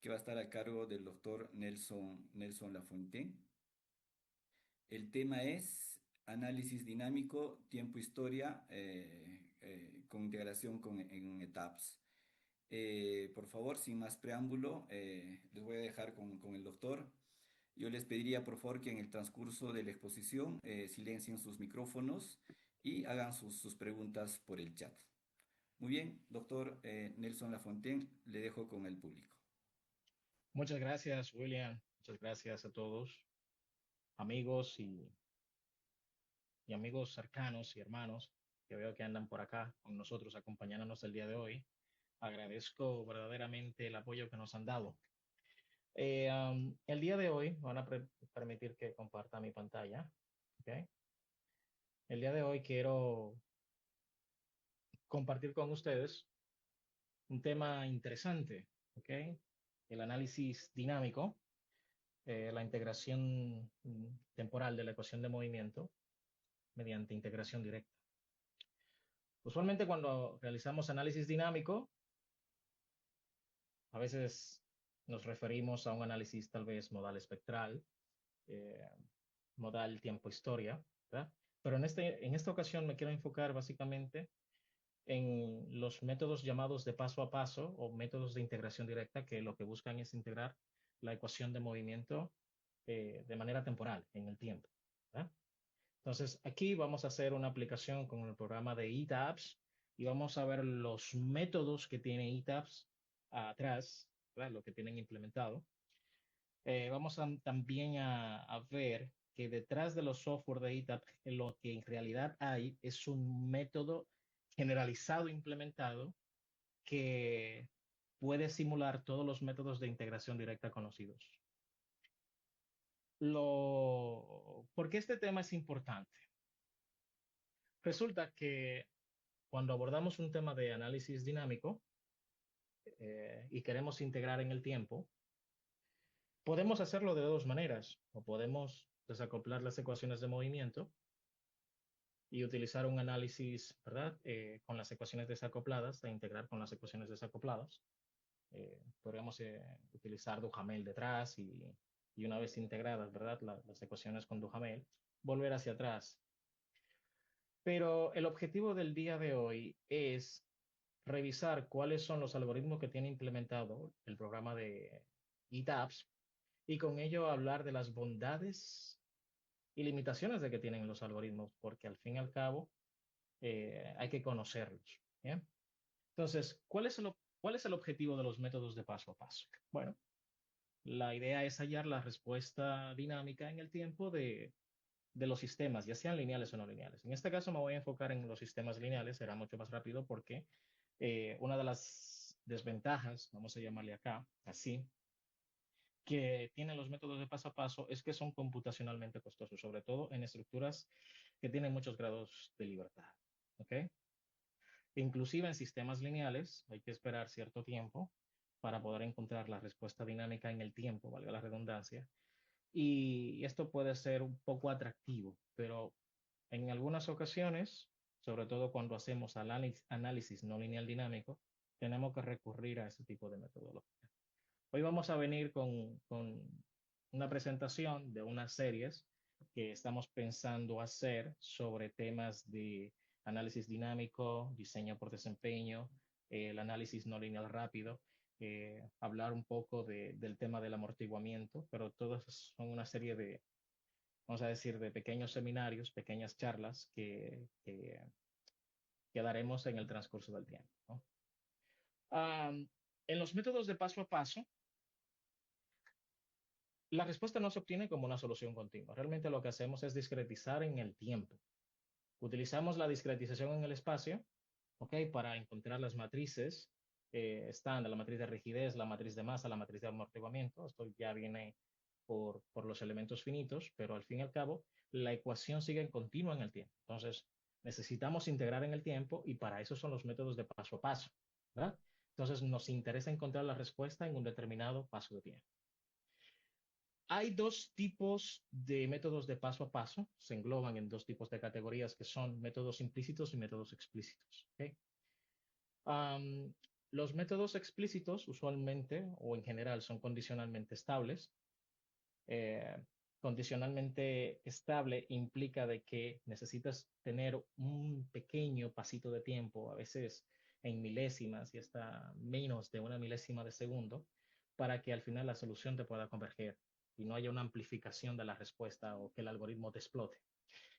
que va a estar a cargo del doctor Nelson Lafontaine. El tema es análisis dinámico, tiempo-historia, con integración en etapas. Por favor, sin más preámbulo, les voy a dejar con el doctor. Yo les pediría, por favor, que en el transcurso de la exposición silencien sus micrófonos y hagan sus preguntas por el chat. Muy bien, doctor Nelson Lafontaine, le dejo con el público. Muchas gracias, William. Muchas gracias a todos, amigos y amigos cercanos y hermanos que veo que andan por acá con nosotros acompañándonos el día de hoy. Agradezco verdaderamente el apoyo que nos han dado. El día de hoy van a permitir que comparta mi pantalla. ¿Ok? El día de hoy quiero compartir con ustedes un tema interesante. ¿Ok? El análisis dinámico, la integración temporal de la ecuación de movimiento mediante integración directa. Usualmente cuando realizamos análisis dinámico, a veces nos referimos a un análisis tal vez modal espectral, eh, modal tiempo-historia, ¿verdad? Pero en esta ocasión me quiero enfocar básicamente en los métodos llamados de paso a paso o métodos de integración directa que lo que buscan es integrar la ecuación de movimiento de manera temporal en el tiempo, ¿verdad? Entonces, aquí vamos a hacer una aplicación con el programa de ETABS y vamos a ver los métodos que tiene ETABS atrás, ¿verdad? Lo que tienen implementado. Vamos también a ver que detrás de los software de ETABS, lo que en realidad hay es un método generalizado implementado que puede simular todos los métodos de integración directa conocidos. ¿Por qué este tema es importante? Resulta que cuando abordamos un tema de análisis dinámico y queremos integrar en el tiempo, podemos hacerlo de dos maneras. O podemos desacoplar las ecuaciones de movimiento y utilizar un análisis, ¿verdad? Con las ecuaciones desacopladas, e integrar con las ecuaciones desacopladas. Podríamos utilizar Duhamel detrás y una vez integradas, ¿verdad? Las ecuaciones con Duhamel, volver hacia atrás. Pero el objetivo del día de hoy es revisar cuáles son los algoritmos que tiene implementado el programa de ETABS y con ello hablar de las bondades y limitaciones de que tienen los algoritmos, porque al fin y al cabo hay que conocerlos. ¿Bien? Entonces, ¿cuál es el objetivo de los métodos de paso a paso? Bueno, la idea es hallar la respuesta dinámica en el tiempo de los sistemas, ya sean lineales o no lineales. En este caso me voy a enfocar en los sistemas lineales, será mucho más rápido porque una de las desventajas, vamos a llamarle acá, así, que tienen los métodos de paso a paso es que son computacionalmente costosos, sobre todo en estructuras que tienen muchos grados de libertad. ¿Ok? Inclusive en sistemas lineales hay que esperar cierto tiempo para poder encontrar la respuesta dinámica en el tiempo, valga la redundancia. Y esto puede ser un poco atractivo, pero en algunas ocasiones, sobre todo cuando hacemos análisis no lineal dinámico, tenemos que recurrir a ese tipo de metodología. Hoy vamos a venir con una presentación de unas series que estamos pensando hacer sobre temas de análisis dinámico, diseño por desempeño, el análisis no lineal rápido, hablar un poco del tema del amortiguamiento, pero todos son una serie de, vamos a decir, de pequeños seminarios, pequeñas charlas que daremos en el transcurso del tiempo, ¿no? En los métodos de paso a paso, la respuesta no se obtiene como una solución continua. Realmente lo que hacemos es discretizar en el tiempo. Utilizamos la discretización en el espacio, ¿ok? Para encontrar las matrices estándar, la matriz de rigidez, la matriz de masa, la matriz de amortiguamiento. Esto ya viene por los elementos finitos, pero al fin y al cabo, la ecuación sigue en continua en el tiempo. Entonces, necesitamos integrar en el tiempo y para eso son los métodos de paso a paso, ¿verdad? Entonces, nos interesa encontrar la respuesta en un determinado paso de tiempo. Hay dos tipos de métodos de paso a paso, se engloban en dos tipos de categorías que son métodos implícitos y métodos explícitos. ¿Ok? Am, Los métodos explícitos usualmente o en general son condicionalmente estables. Eh, Condicionalmente estable implica de que necesitas tener un pequeño pasito de tiempo, a veces en milésimas y hasta menos de una milésima de segundo, para que al final la solución te pueda converger y no haya una amplificación de la respuesta o que el algoritmo te explote.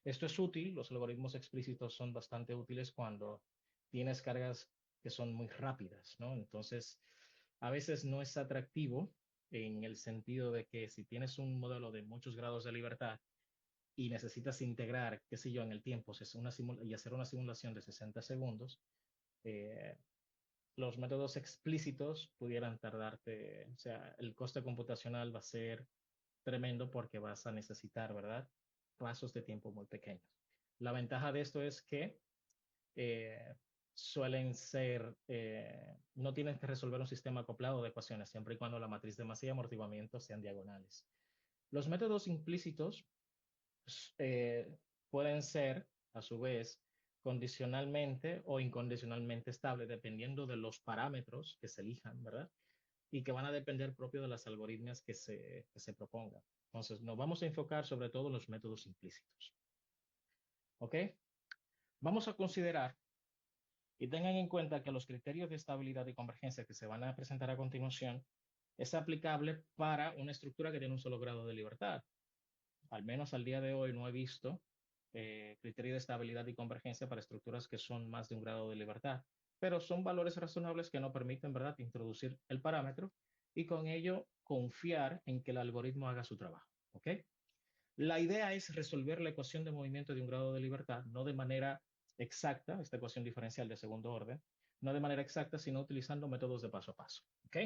Esto es útil, los algoritmos explícitos son bastante útiles cuando tienes cargas que son muy rápidas, ¿no? Entonces, a veces no es atractivo en el sentido de que si tienes un modelo de muchos grados de libertad y necesitas integrar, qué sé yo, en el tiempo y hacer una simulación de 60 segundos, eh, los métodos explícitos pudieran tardarte, o sea, el coste computacional va a ser tremendo porque vas a necesitar, ¿verdad? Pasos de tiempo muy pequeños. La ventaja de esto es que eh, suelen ser, no tienes que resolver un sistema acoplado de ecuaciones, siempre y cuando la matriz de masa y amortiguamiento sean diagonales. Los métodos implícitos eh, pueden ser, a su vez, condicionalmente o incondicionalmente estables, dependiendo de los parámetros que se elijan, ¿verdad? Y que van a depender propio de las algoritmias que se propongan. Entonces, nos vamos a enfocar sobre todo en los métodos implícitos. ¿Ok? Vamos a considerar y tengan en cuenta que los criterios de estabilidad y convergencia que se van a presentar a continuación es aplicable para una estructura que tiene un solo grado de libertad. Al menos al día de hoy no he visto criterio de estabilidad y convergencia para estructuras que son más de un grado de libertad, pero son valores razonables que no permiten, ¿verdad?, introducir el parámetro y con ello confiar en que el algoritmo haga su trabajo. ¿Ok? La idea es resolver la ecuación de movimiento de un grado de libertad, no de manera exacta, esta ecuación diferencial de segundo orden, no de manera exacta, sino utilizando métodos de paso a paso. ¿Ok?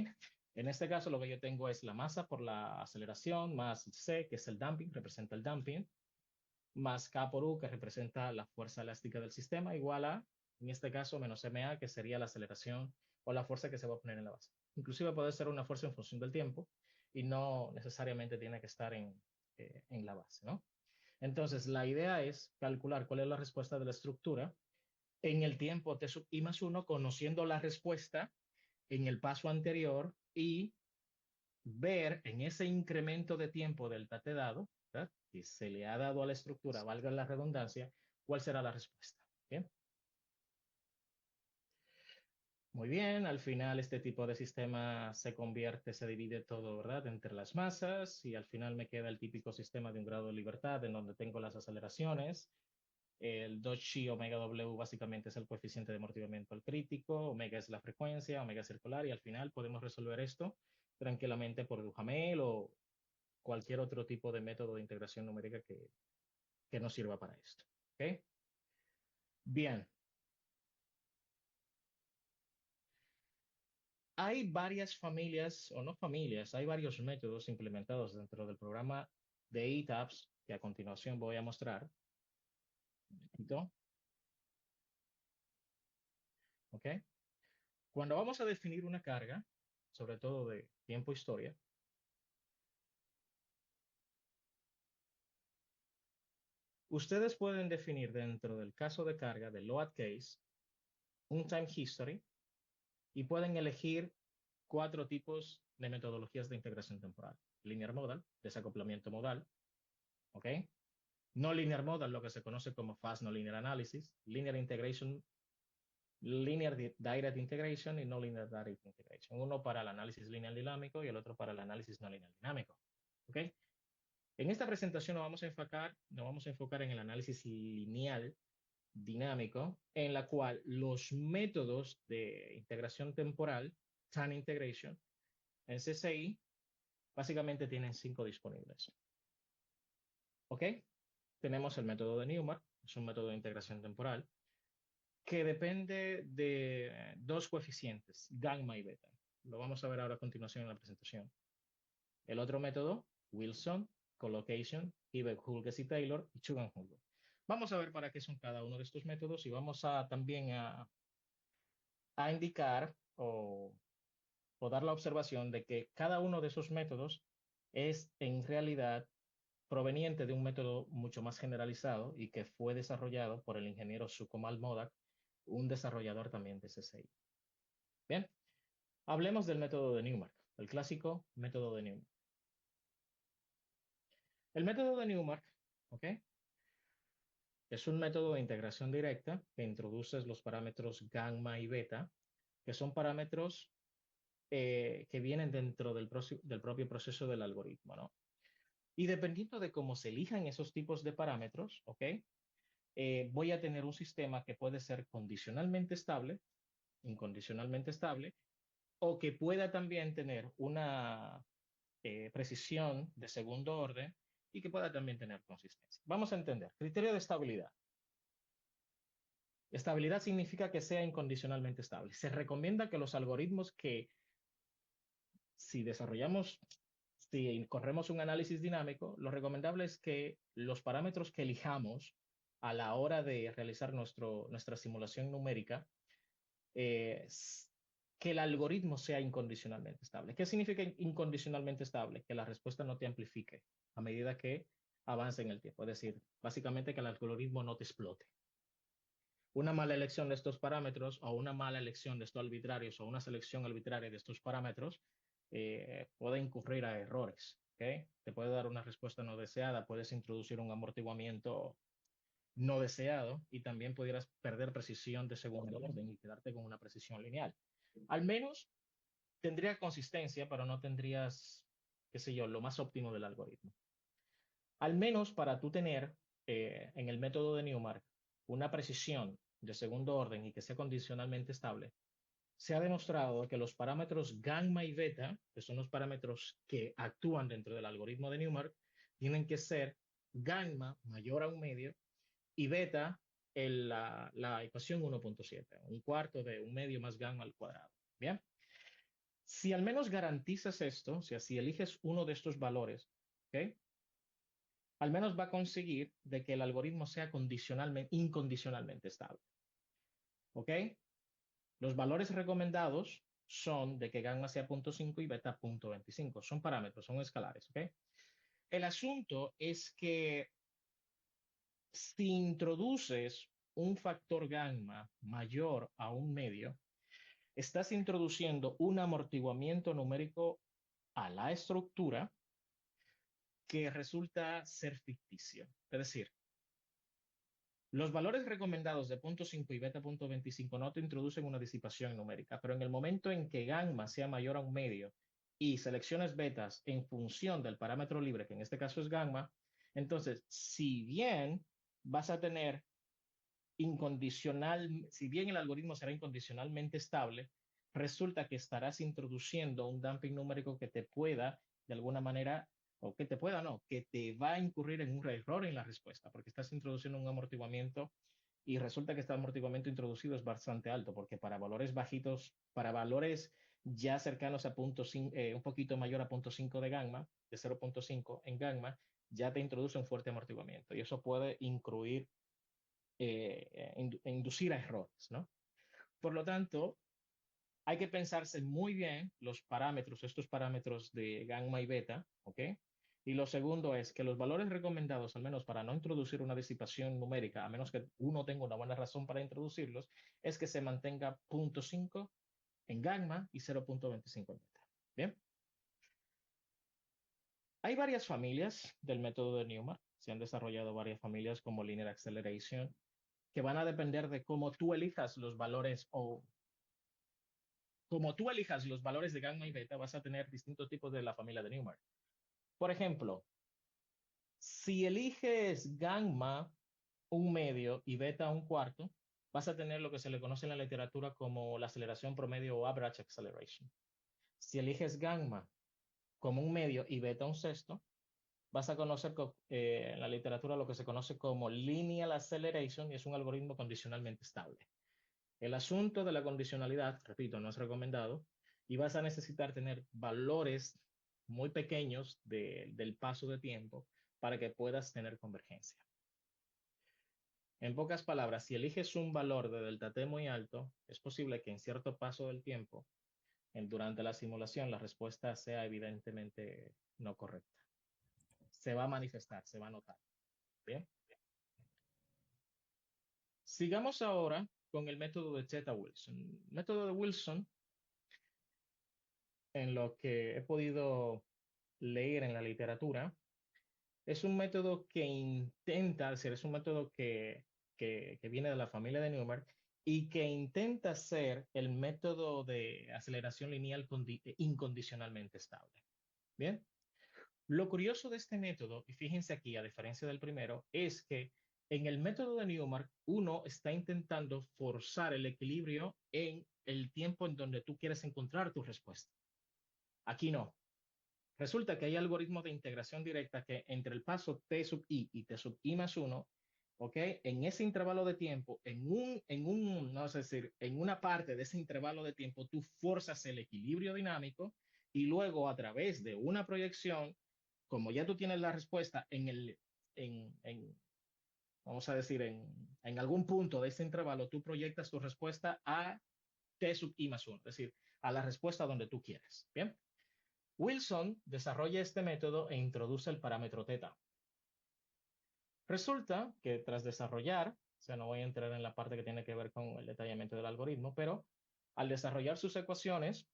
En este caso, lo que yo tengo es la masa por la aceleración, más C, que es el damping, representa el damping, más K por U, que representa la fuerza elástica del sistema, igual a, en este caso, menos MA, que sería la aceleración o la fuerza que se va a poner en la base. Inclusive puede ser una fuerza en función del tiempo y no necesariamente tiene que estar en la base, ¿no? Entonces, la idea es calcular cuál es la respuesta de la estructura en el tiempo T sub I más 1, conociendo la respuesta en el paso anterior y ver en ese incremento de tiempo del tate dado, ¿verdad?, que se le ha dado a la estructura, valga la redundancia, cuál será la respuesta. ¿Bien? Muy bien, al final este tipo de sistema se divide todo, ¿verdad?, entre las masas y al final me queda el típico sistema de un grado de libertad en donde tengo las aceleraciones. El 2chi omega W básicamente es el coeficiente de amortiguamiento al crítico, omega es la frecuencia, omega circular y al final podemos resolver esto tranquilamente por Duhamel o cualquier otro tipo de método de integración numérica que nos sirva para esto. ¿Ok? Bien. Hay varias familias, o no familias, hay varios métodos implementados dentro del programa de ETABS que a continuación voy a mostrar. ¿Ok? Cuando vamos a definir una carga, sobre todo de tiempo-historia, ustedes pueden definir dentro del caso de carga del load case un time history y pueden elegir cuatro tipos de metodologías de integración temporal. Linear modal, desacoplamiento modal, ¿ok? No linear modal, lo que se conoce como fast no linear analysis, linear integration, linear direct integration y no linear direct integration. Uno para el análisis lineal dinámico y el otro para el análisis no lineal dinámico, ¿ok? En esta presentación nos vamos a enfocar en el análisis lineal dinámico, en la cual los métodos de integración temporal, time integration, en CCI, básicamente tienen 5 disponibles. ¿Ok? Tenemos el método de Newmark, es un método de integración temporal, que depende de dos coeficientes, gamma y beta. Lo vamos a ver ahora a continuación en la presentación. El otro método, Wilson, Collocation, Hibbeck, Hulges y Taylor y Chugan-Hugo. Vamos a ver para qué son cada uno de estos métodos y vamos a también a indicar o dar la observación de que cada uno de esos métodos es en realidad proveniente de un método mucho más generalizado y que fue desarrollado por el ingeniero Sukumal Modak, un desarrollador también de CCI. Bien, Hablemos del método de Newmark, el clásico método de Newmark. El método de Newmark, ¿ok? Es un método de integración directa que introduces los parámetros gamma y beta, que son parámetros que vienen dentro del propio proceso del algoritmo, ¿no? Y dependiendo de cómo se elijan esos tipos de parámetros, ¿ok? Voy a tener un sistema que puede ser condicionalmente estable, incondicionalmente estable, o que pueda también tener una precisión de segundo orden y que pueda también tener consistencia. Vamos a entender. Criterio de estabilidad. Estabilidad significa que sea incondicionalmente estable. Se recomienda que los algoritmos que si desarrollamos, si corremos un análisis dinámico, lo recomendable es que los parámetros que elijamos a la hora de realizar nuestra simulación numérica, eh, que el algoritmo sea incondicionalmente estable. ¿Qué significa incondicionalmente estable? Que la respuesta no te amplifique a medida que avance en el tiempo. Es decir, básicamente que el algoritmo no te explote. Una mala elección de estos parámetros o una mala elección de estos arbitrarios o una selección arbitraria de estos parámetros puede incurrir a errores. ¿Okay? Te puede dar una respuesta no deseada, puedes introducir un amortiguamiento no deseado y también pudieras perder precisión de segundo orden y quedarte con una precisión lineal. Al menos tendría consistencia, pero no tendrías, qué sé yo, lo más óptimo del algoritmo. Al menos para tú tener en el método de Newmark una precisión de segundo orden y que sea condicionalmente estable, se ha demostrado que los parámetros gamma y beta, que son los parámetros que actúan dentro del algoritmo de Newmark, tienen que ser gamma mayor a un medio y beta en la ecuación 1.7, un cuarto de un medio más gamma al cuadrado. Bien, si al menos garantizas esto, o sea, si eliges uno de estos valores, ¿ok? Al menos va a conseguir de que el algoritmo sea incondicionalmente estable. ¿Ok? Los valores recomendados son de que gamma sea 0.5 y beta 0.25. Son parámetros, son escalares. ¿Ok? El asunto es que si introduces un factor gamma mayor a un medio, estás introduciendo un amortiguamiento numérico a la estructura que resulta ser ficticio. Es decir, los valores recomendados de 0.5 y beta 0.25 no te introducen una disipación numérica, pero en el momento en que gamma sea mayor a un medio y selecciones betas en función del parámetro libre, que en este caso es gamma, entonces, si bien vas a tener si bien el algoritmo será incondicionalmente estable, resulta que estarás introduciendo un dumping numérico que te pueda, de alguna manera, o que te pueda, no, que te va a incurrir en un error en la respuesta, porque estás introduciendo un amortiguamiento y resulta que este amortiguamiento introducido es bastante alto, porque para valores bajitos, para valores ya cercanos a un poquito mayor a 0.5 de gamma, de 0.5 en gamma, ya te introduce un fuerte amortiguamiento y eso puede incluir inducir a errores, ¿no? Por lo tanto, hay que pensarse muy bien los parámetros, estos parámetros de gamma y beta, ¿ok? Y lo segundo es que los valores recomendados, al menos para no introducir una disipación numérica, a menos que uno tenga una buena razón para introducirlos, es que se mantenga 0.5 en gamma y 0.25 en beta. Bien. Hay varias familias del método de Newmark. Se han desarrollado varias familias como Linear Acceleration, que van a depender de cómo tú elijas los valores o como tú elijas los valores de gamma y beta, vas a tener distintos tipos de la familia de Newmark. Por ejemplo, si eliges gamma un medio y beta un cuarto, vas a tener lo que se le conoce en la literatura como la aceleración promedio o average acceleration. Si eliges gamma como un medio y beta un sexto, vas a conocer en la literatura lo que se conoce como linear acceleration y es un algoritmo condicionalmente estable. El asunto de la condicionalidad, repito, no es recomendado y vas a necesitar tener valores muy pequeños del paso de tiempo para que puedas tener convergencia. En pocas palabras, si eliges un valor de delta t muy alto, es posible que en cierto paso del tiempo, durante la simulación, la respuesta sea evidentemente no correcta. Se va a manifestar, se va a notar. Bien. Sigamos ahora con el método de Zeta Wilson. El método de Wilson en lo que he podido leer en la literatura, es un método que intenta, es decir, es un método que viene de la familia de Newmark y que intenta ser el método de aceleración lineal incondicionalmente estable. Bien, lo curioso de este método, y fíjense aquí, a diferencia del primero, es que en el método de Newmark uno está intentando forzar el equilibrio en el tiempo en donde tú quieres encontrar tu respuesta. Aquí no. Resulta que hay algoritmos de integración directa que entre el paso t sub i y t sub i más 1, ¿ok? En ese intervalo de tiempo, no sé decir, en una parte de ese intervalo de tiempo, tú forzas el equilibrio dinámico y luego a través de una proyección, como ya tú tienes la respuesta en vamos a decir, en algún punto de ese intervalo, tú proyectas tu respuesta a t sub i más 1, es decir, a la respuesta donde tú quieres. Bien. Wilson desarrolla este método e introduce el parámetro teta. Resulta que tras desarrollar, o sea, no voy a entrar en la parte que tiene que ver con el detallamiento del algoritmo, pero al desarrollar sus ecuaciones,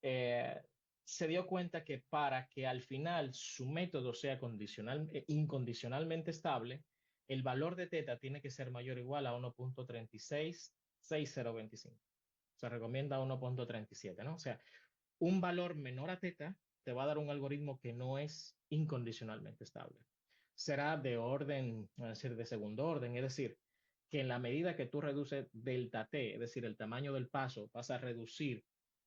eh, se dio cuenta que para que al final su método sea incondicionalmente estable, el valor de teta tiene que ser mayor o igual a 1.366025. Se recomienda 1.37, ¿no? O sea, un valor menor a teta te va a dar un algoritmo que no es incondicionalmente estable. Será de orden, es decir, de segundo orden, es decir, que en la medida que tú reduces delta t, es decir, el tamaño del paso, vas a reducir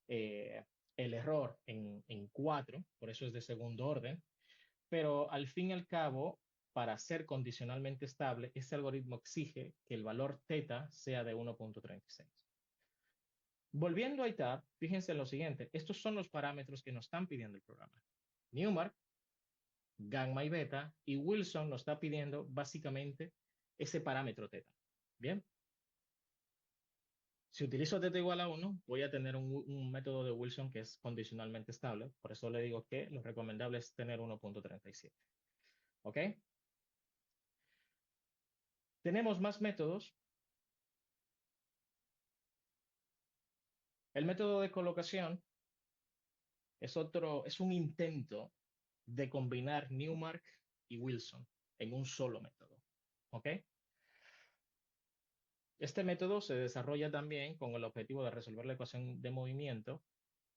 eh, el error en 4, por eso es de segundo orden, pero al fin y al cabo, para ser condicionalmente estable, este algoritmo exige que el valor teta sea de 1.36. Volviendo a ITAB, fíjense en lo siguiente, estos son los parámetros que nos están pidiendo el programa. Newmark, gamma y beta, y Wilson nos está pidiendo básicamente ese parámetro teta. Bien, si utilizo teta igual a 1, voy a tener un método de Wilson que es condicionalmente estable, por eso le digo que lo recomendable es tener 1.37. ¿Ok? Tenemos más métodos. El método de colocación es un intento de combinar Newmark y Wilson en un solo método. ¿Ok? Este método se desarrolla también con el objetivo de resolver la ecuación de movimiento,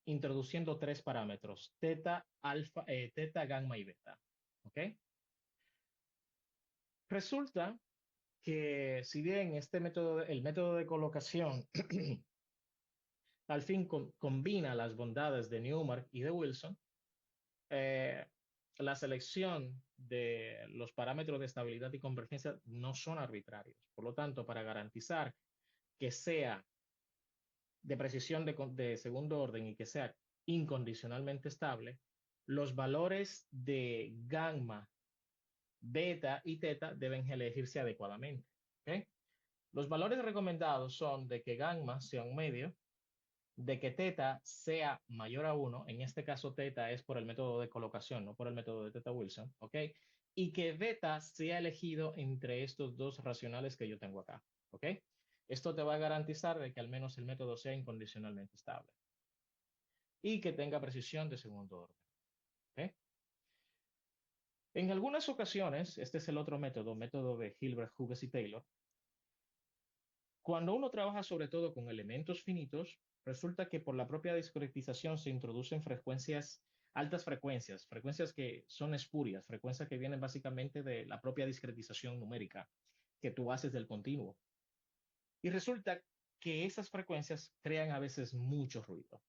introduciendo tres parámetros, teta, alfa, teta, gamma y beta. ¿Ok? Resulta que si bien este método, el método de colocación al fin combina las bondades de Newmark y de Wilson, eh, la selección de los parámetros de estabilidad y convergencia no son arbitrarios. Por lo tanto, para garantizar que sea de precisión de segundo orden y que sea incondicionalmente estable, los valores de gamma, beta y teta deben elegirse adecuadamente. ¿Okay? Los valores recomendados son de que gamma sea un medio, de que teta sea mayor a 1, en este caso teta es por el método de colocación, no por el método de teta Wilson, ¿ok? Y que beta sea elegido entre estos dos racionales que yo tengo acá, ¿ok? Esto te va a garantizar de que al menos el método sea incondicionalmente estable y que tenga precisión de segundo orden, ¿ok? En algunas ocasiones, este es el otro método, método de Hilbert, Hughes y Taylor, cuando uno trabaja sobre todo con elementos finitos, resulta que por la propia discretización se introducen frecuencias, altas frecuencias, frecuencias que son espurias, frecuencias que vienen básicamente de la propia discretización numérica que tú haces del continuo. Y resulta que esas frecuencias crean a veces mucho ruido.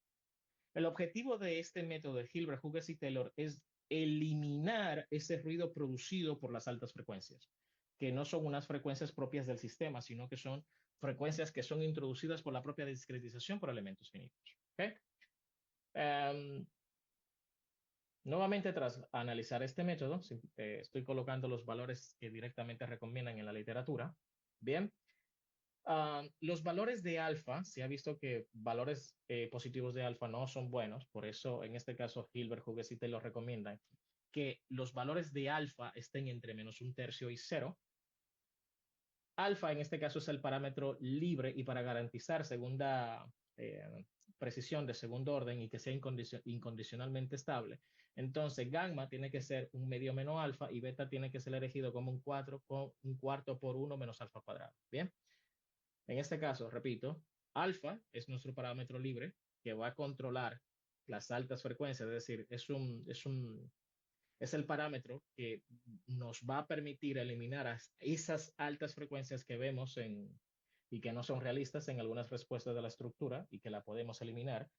El objetivo de este método de Hilbert, Hughes y Taylor es eliminar ese ruido producido por las altas frecuencias, que no son unas frecuencias propias del sistema, sino que son frecuencias que son introducidas por la propia discretización por elementos finitos. ¿Okay? Um, Nuevamente, tras analizar este método, estoy colocando los valores que directamente recomiendan en la literatura. Bien, los valores de alfa, se ha visto que valores positivos de alfa no son buenos, por eso en este caso Hilbert, Hughes y Taylor recomiendan que los valores de alfa estén entre menos un tercio y cero. Alfa en este caso es el parámetro libre y para garantizar segunda precisión de segundo orden y que sea incondicionalmente estable, entonces gamma tiene que ser un medio menos alfa y beta tiene que ser elegido como un 4 con un cuarto por 1 menos alfa cuadrado. Bien, en este caso, repito, alfa es nuestro parámetro libre que va a controlar las altas frecuencias, es decir, es el parámetro que nos va a permitir eliminar esas altas frecuencias que vemos y que no son realistas en algunas respuestas de la estructura y que la podemos eliminar.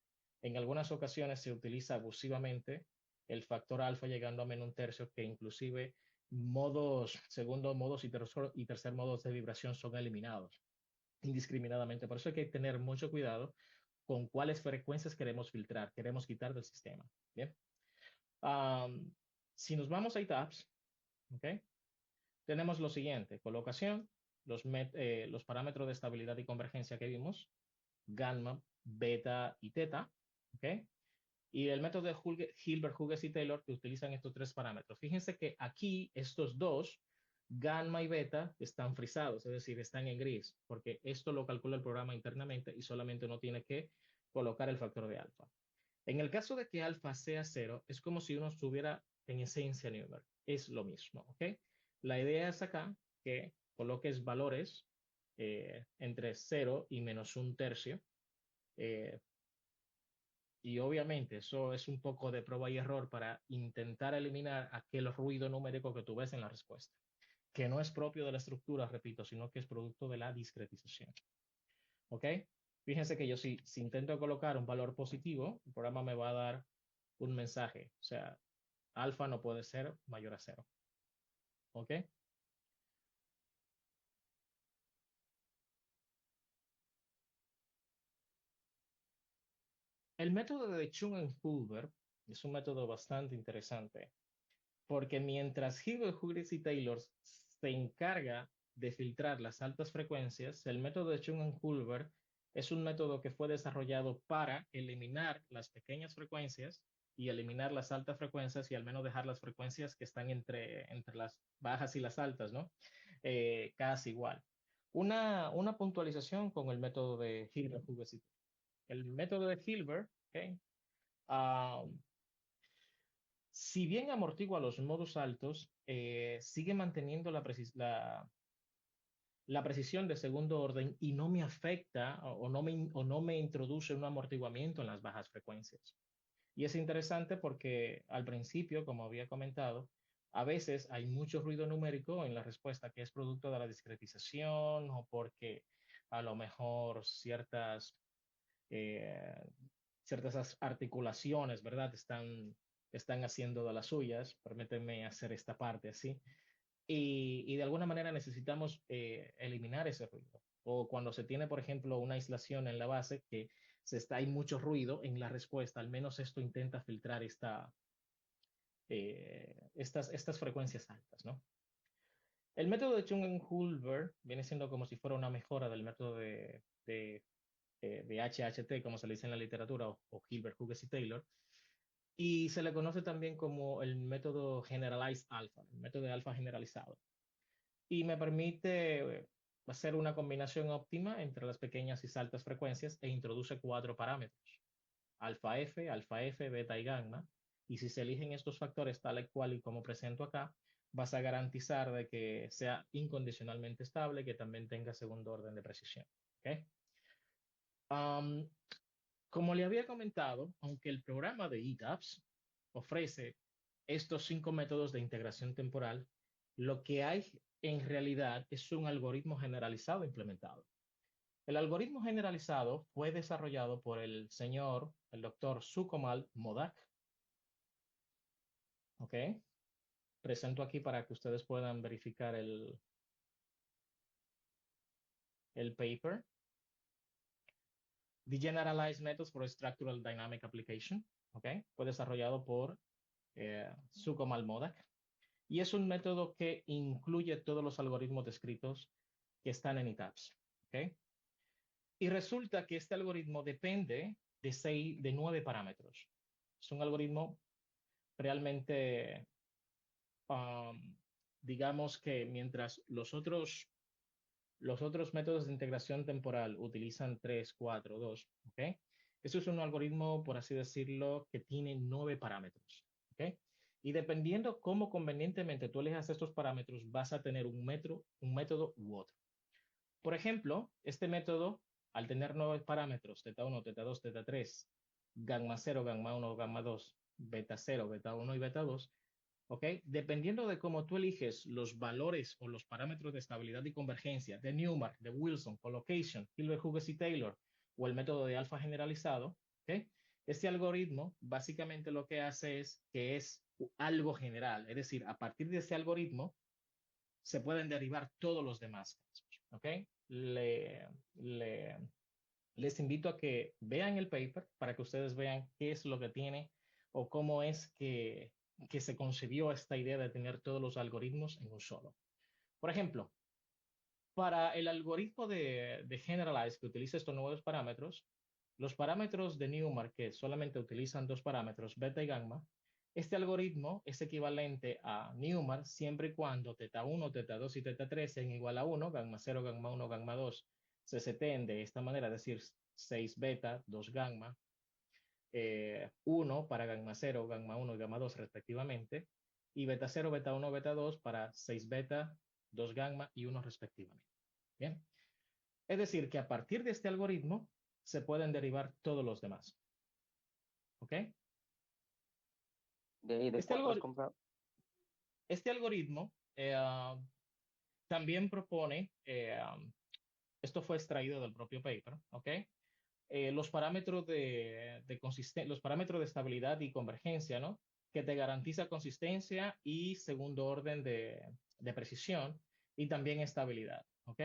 En algunas ocasiones se utiliza abusivamente el factor alfa llegando a menos un tercio, que inclusive segundo modos y tercer modos de vibración son eliminados indiscriminadamente. Por eso hay que tener mucho cuidado con cuáles frecuencias queremos filtrar, queremos quitar del sistema. Bien. Um, si nos vamos a ETAPS, ¿okay? Tenemos lo siguiente: colocación, los parámetros de estabilidad y convergencia que vimos, gamma, beta y teta, ¿okay? Y el método de Hilbert, Hughes y Taylor, que utilizan estos tres parámetros. Fíjense que aquí estos dos, gamma y beta, están frisados, es decir, están en gris, porque esto lo calcula el programa internamente y solamente uno tiene que colocar el factor de alfa. En el caso de que alfa sea cero, es como si uno estuviera en esencia Newberg. Es lo mismo, ¿ok? La idea es acá que coloques valores entre 0 y menos un tercio. eh, y obviamente eso es un poco de prueba y error para intentar eliminar aquel ruido numérico que tú ves en la respuesta, que no es propio de la estructura, repito, sino que es producto de la discretización. ¿Ok? Fíjense que yo si intento colocar un valor positivo, el programa me va a dar un mensaje. O sea, alfa no puede ser mayor a cero. ¿Ok? El método de Chung-Hulbert es un método bastante interesante, porque mientras Hilbert, Hughes y Taylor se encarga de filtrar las altas frecuencias, el método de Chung-Hulbert es un método que fue desarrollado para eliminar las pequeñas frecuencias y eliminar las altas frecuencias y al menos dejar las frecuencias que están entre las bajas y las altas, ¿no? Casi igual. Una puntualización con el método de Hilbert, Hughes y Taylor. El método de Hilbert, ¿okay? Um, si bien amortigua los modos altos, sigue manteniendo la precisión de segundo orden y no me afecta o no me introduce un amortiguamiento en las bajas frecuencias. Y es interesante porque al principio, como había comentado, a veces hay mucho ruido numérico en la respuesta que es producto de la discretización o porque a lo mejor eh, ciertas articulaciones, ¿verdad? Están haciendo de las suyas. Permítanme hacer esta parte así. Y de alguna manera necesitamos eliminar ese ruido. O cuando se tiene, por ejemplo, una aislación en la base que hay mucho ruido en la respuesta, al menos esto intenta filtrar estas frecuencias altas, ¿no? El método de Chung-Hulbert viene siendo como si fuera una mejora del método de HHT, como se le dice en la literatura, o Hilbert, Hughes y Taylor, y se le conoce también como el método Generalized Alpha, el método de alfa generalizado, y me permite hacer una combinación óptima entre las pequeñas y altas frecuencias e introduce cuatro parámetros: alfa F, beta y gamma, y si se eligen estos factores tal y cual y como presento acá, vas a garantizar de que sea incondicionalmente estable, que también tenga segundo orden de precisión. ¿Okay? Um, Como le había comentado, aunque el programa de ETAPS ofrece estos 5 métodos de integración temporal, lo que hay en realidad es un algoritmo generalizado implementado. El algoritmo generalizado fue desarrollado por el doctor Sukamal Modak. ¿Ok? Presento aquí para que ustedes puedan verificar el paper. The Generalized Methods for Structural Dynamic Application. ¿Ok? Fue desarrollado por Sukamal Modak. Y es un método que incluye todos los algoritmos descritos que están en ETAPS. ¿Okay? Y resulta que este algoritmo depende de 9 parámetros. Es un algoritmo realmente, um, digamos que mientras los otros métodos de integración temporal utilizan 3, 4, 2, ¿okay? Eso es un algoritmo, por así decirlo, que tiene 9 parámetros. ¿Ok? Y dependiendo cómo convenientemente tú elijas estos parámetros, vas a tener un método u otro. Por ejemplo, este método, al tener 9 parámetros, teta 1, teta 2, teta 3, gamma 0, gamma 1, gamma 2, beta 0, beta 1 y beta 2, ¿ok? Dependiendo de cómo tú eliges los valores o los parámetros de estabilidad y convergencia de Newmark, de Wilson, Collocation, Hilbert, Hughes y Taylor, o el método de alfa generalizado, ¿ok? Este algoritmo básicamente lo que hace es que es algo general, es decir, a partir de ese algoritmo se pueden derivar todos los demás casos, ¿ok? Le, le, les invito a que vean el paper para que ustedes vean qué es lo que tiene o cómo es que se concibió esta idea de tener todos los algoritmos en un solo. Por ejemplo, para el algoritmo de Generalize que utiliza estos nuevos parámetros, los parámetros de Newmark que solamente utilizan 2 parámetros, beta y gamma, este algoritmo es equivalente a Newmark siempre y cuando teta 1, teta 2 y teta 3 sean igual a 1, gamma 0, gamma 1, gamma 2 se seteen de esta manera, es decir, 6 beta, 2 gamma, 1 para gamma 0, gamma 1 y gamma 2 respectivamente, y beta 0, beta 1, beta 2 para 6 beta, 2 gamma y 1 respectivamente. Bien. Es decir, que a partir de este algoritmo se pueden derivar todos los demás. ¿Ok? De ahí, ¿de Este, cuánto has algor comprado? este algoritmo también propone, esto fue extraído del propio paper, ¿ok? Los parámetros los parámetros de estabilidad y convergencia, ¿no? Que te garantiza consistencia y segundo orden de precisión y también estabilidad, ¿ok?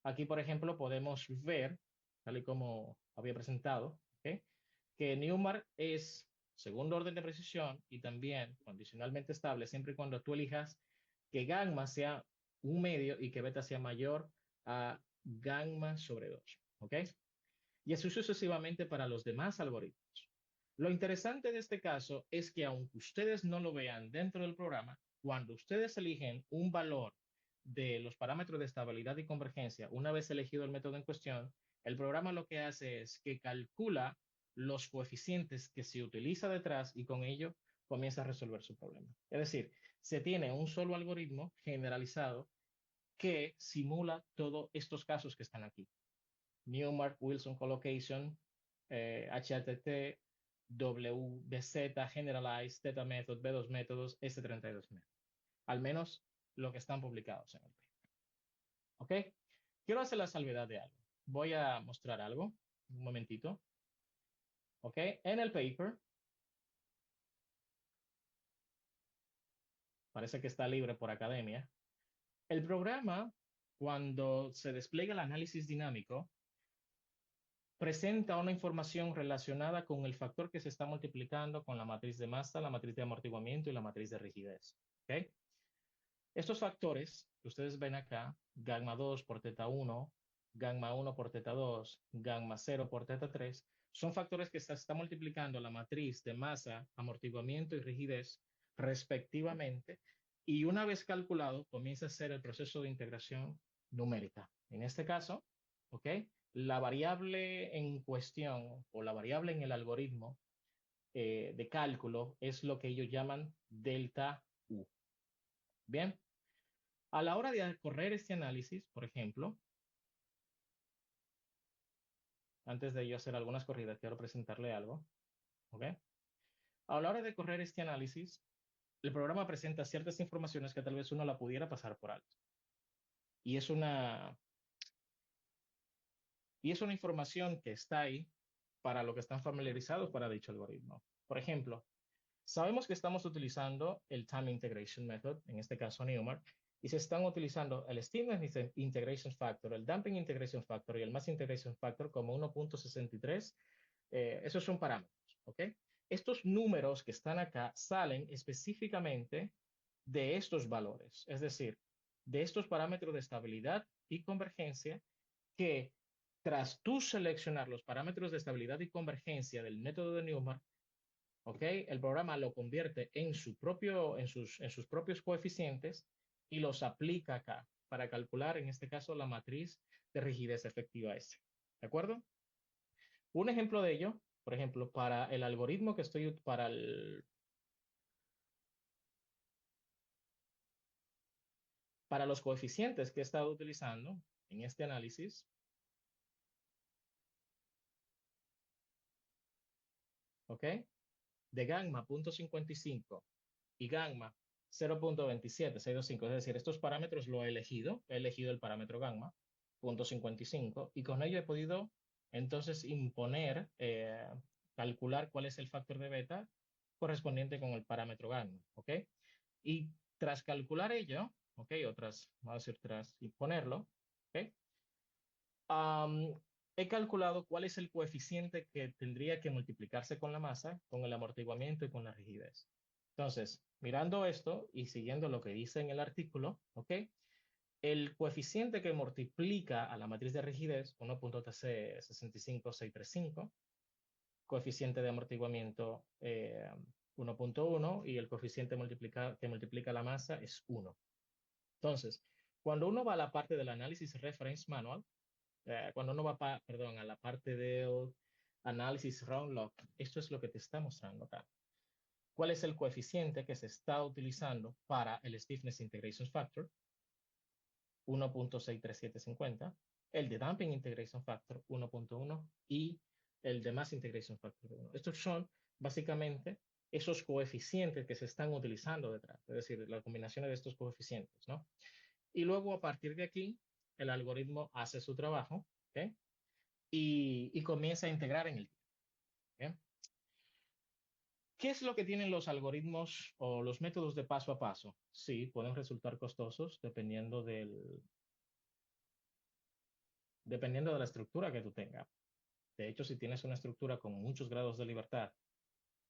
Aquí, por ejemplo, podemos ver, tal y como había presentado, ¿ok? Que Newmark es segundo orden de precisión y también condicionalmente estable siempre y cuando tú elijas que gamma sea un medio y que beta sea mayor a gamma sobre 2, ¿ok? Y así sucesivamente para los demás algoritmos. Lo interesante de este caso es que aunque ustedes no lo vean dentro del programa, cuando ustedes eligen un valor de los parámetros de estabilidad y convergencia, una vez elegido el método en cuestión, el programa lo que hace es que calcula los coeficientes que se utiliza detrás y con ello comienza a resolver su problema. Es decir, se tiene un solo algoritmo generalizado que simula todos estos casos que están aquí. Newmark, Wilson Collocation, HATT, WBZ, Generalized, Theta Method, B2 métodos, S32 métodos. Al menos lo que están publicados en el paper. ¿Ok? Quiero hacer la salvedad de algo. Voy a mostrar algo. Un momentito. ¿Ok? En el paper, parece que está libre por academia. El programa, cuando se despliega el análisis dinámico, presenta una información relacionada con el factor que se está multiplicando con la matriz de masa, la matriz de amortiguamiento y la matriz de rigidez. ¿Okay? Estos factores que ustedes ven acá, gamma 2 por teta 1, gamma 1 por teta 2, gamma 0 por teta 3, son factores que se está multiplicando la matriz de masa, amortiguamiento y rigidez respectivamente, y una vez calculado comienza a ser el proceso de integración numérica. En este caso, ¿ok? La variable en cuestión o la variable en el algoritmo de cálculo es lo que ellos llaman delta U. Bien, a la hora de correr este análisis, por ejemplo, antes de yo hacer algunas corridas, quiero presentarle algo. ¿Ok? A la hora de correr este análisis, el programa presenta ciertas informaciones que tal vez uno la pudiera pasar por alto. Y es una, y es una información que está ahí para lo que están familiarizados para dicho algoritmo. Por ejemplo, sabemos que estamos utilizando el Time Integration Method, en este caso Newmark, y se están utilizando el Stiffness Integration Factor, el Damping Integration Factor y el Mass Integration Factor como 1.63. Esos son parámetros, ¿ok? Estos números que están acá salen específicamente de estos valores, es decir, de estos parámetros de estabilidad y convergencia que tras tú seleccionar los parámetros de estabilidad y convergencia del método de Newmark, ¿ok? El programa lo convierte en sus propios coeficientes y los aplica acá para calcular, en este caso, la matriz de rigidez efectiva S. ¿De acuerdo? Un ejemplo de ello, por ejemplo, para el algoritmo que estoy, para los coeficientes que he estado utilizando en este análisis, ¿ok? De gamma 0.55 y gamma 0.27625, es decir, estos parámetros lo he elegido el parámetro gamma 0.55 y con ello he podido entonces imponer, calcular cuál es el factor de beta correspondiente con el parámetro gamma, ¿ok? Y tras calcular ello, ¿ok? O tras, vamos a decir, tras imponerlo, ¿ok? Am, he calculado cuál es el coeficiente que tendría que multiplicarse con la masa, con el amortiguamiento y con la rigidez. Entonces, mirando esto y siguiendo lo que dice en el artículo, ¿ok? El coeficiente que multiplica a la matriz de rigidez, 1.TC 65635, coeficiente de amortiguamiento 1.1 y el coeficiente que multiplica la masa es 1. Entonces, cuando uno va a la parte del análisis reference manual, cuando uno va perdón, a la parte del análisis round log, esto es lo que te está mostrando acá. ¿Cuál es el coeficiente que se está utilizando para el Stiffness Integration Factor? 1.63750, el de Damping Integration Factor 1.1 y el de Mass Integration Factor 1. Estos son básicamente esos coeficientes que se están utilizando detrás, es decir, la combinación de estos coeficientes, ¿no? Y luego a partir de aquí, el algoritmo hace su trabajo, ¿ok? Y comienza a integrar en el tiempo. ¿Okay? ¿Qué es lo que tienen los algoritmos o los métodos de paso a paso? Sí, pueden resultar costosos dependiendo de la estructura que tú tengas. De hecho, si tienes una estructura con muchos grados de libertad,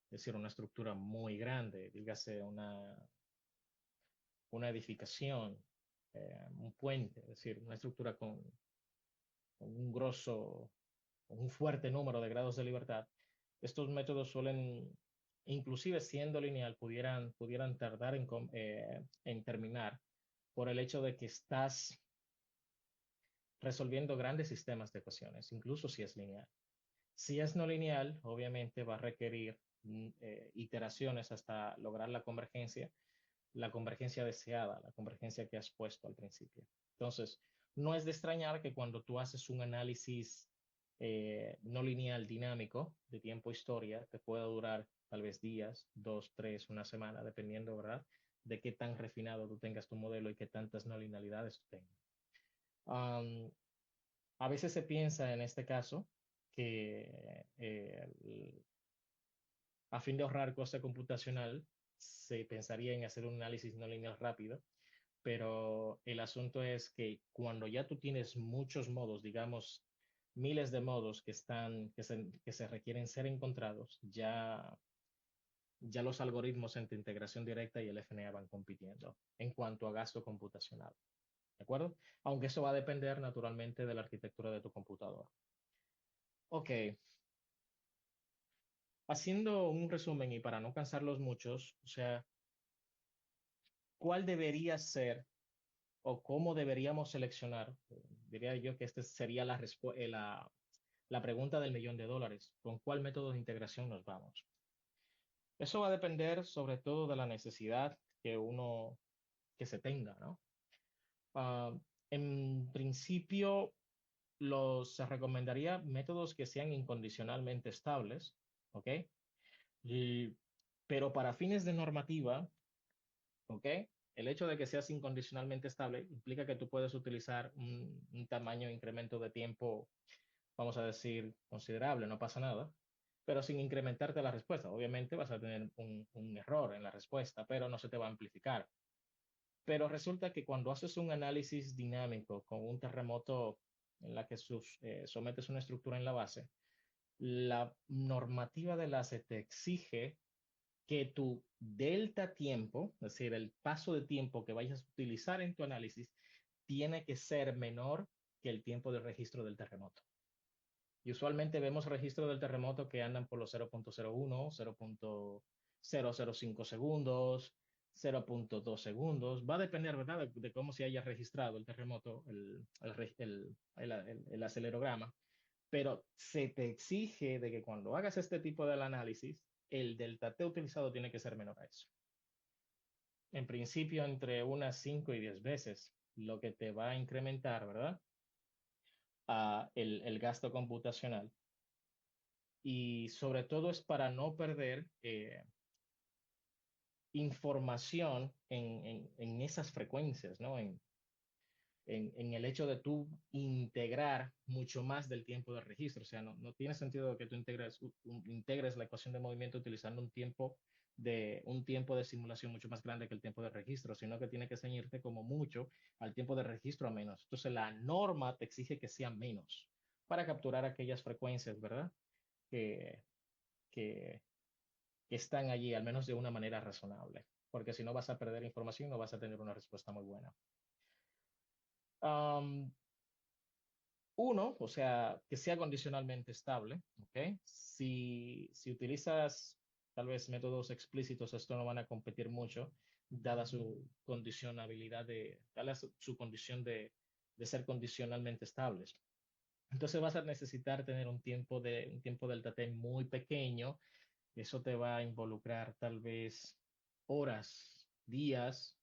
es decir, una estructura muy grande, dígase una edificación, un puente, es decir, una estructura con un grosso, con un fuerte número de grados de libertad, estos métodos suelen, inclusive siendo lineal, pudieran tardar en terminar por el hecho de que estás resolviendo grandes sistemas de ecuaciones, incluso si es lineal. Si es no lineal, obviamente va a requerir iteraciones hasta lograr la convergencia deseada, la convergencia que has puesto al principio. Entonces, no es de extrañar que cuando tú haces un análisis no lineal dinámico de tiempo-historia, te pueda durar tal vez días, dos, tres, una semana, dependiendo, ¿verdad?, de qué tan refinado tú tengas tu modelo y qué tantas no linealidades tú tengas. Um, a veces se piensa en este caso que a fin de ahorrar coste computacional, se pensaría en hacer un análisis no lineal rápido, pero el asunto es que cuando ya tú tienes muchos modos, digamos, miles de modos que se requieren ser encontrados, ya los algoritmos entre integración directa y el FNA van compitiendo en cuanto a gasto computacional. ¿De acuerdo? Aunque eso va a depender naturalmente de la arquitectura de tu computador. Ok, haciendo un resumen y para no cansarlos muchos, o sea, ¿cuál debería ser o cómo deberíamos seleccionar? Diría yo que esta sería la pregunta del millón de dólares. ¿Con cuál método de integración nos vamos? Eso va a depender sobre todo de la necesidad que se tenga, ¿no? Uh, en principio, se recomendaría métodos que sean incondicionalmente estables, ¿ok? Y, pero para fines de normativa, ¿ok? El hecho de que seas incondicionalmente estable implica que tú puedes utilizar un tamaño de incremento de tiempo, vamos a decir, considerable, no pasa nada, pero sin incrementarte la respuesta. Obviamente vas a tener un error en la respuesta, pero no se te va a amplificar. Pero resulta que cuando haces un análisis dinámico con un terremoto en la que sometes una estructura en la base, la normativa de la ACE te exige que tu delta tiempo, es decir, el paso de tiempo que vayas a utilizar en tu análisis, tiene que ser menor que el tiempo de registro del terremoto. Y usualmente vemos registros del terremoto que andan por los 0.01, 0.005 segundos, 0.2 segundos. Va a depender, ¿verdad?, de cómo se haya registrado el terremoto, el acelerograma. pero se te exige de que cuando hagas este tipo de análisis, el delta T utilizado tiene que ser menor a eso. En principio, entre unas 5 y 10 veces, lo que te va a incrementar, ¿verdad? El gasto computacional. Y sobre todo es para no perder información en esas frecuencias, ¿no? En el hecho de tú integrar mucho más del tiempo de registro. O sea, no tiene sentido que tú integres la ecuación de movimiento utilizando un tiempo de simulación mucho más grande que el tiempo de registro, sino que tiene que ceñirte como mucho al tiempo de registro a menos. Entonces, la norma te exige que sea menos para capturar aquellas frecuencias, ¿verdad? Que, que, que están allí, al menos de una manera razonable, porque si no vas a perder información, no vas a tener una respuesta muy buena. Um, Uno, o sea, que sea condicionalmente estable, ¿ok? Si utilizas tal vez métodos explícitos, esto no van a competir mucho, dada su condicionabilidad dada su condición de ser condicionalmente estables. Entonces vas a necesitar tener un tiempo delta t muy pequeño. Eso te va a involucrar tal vez horas, días.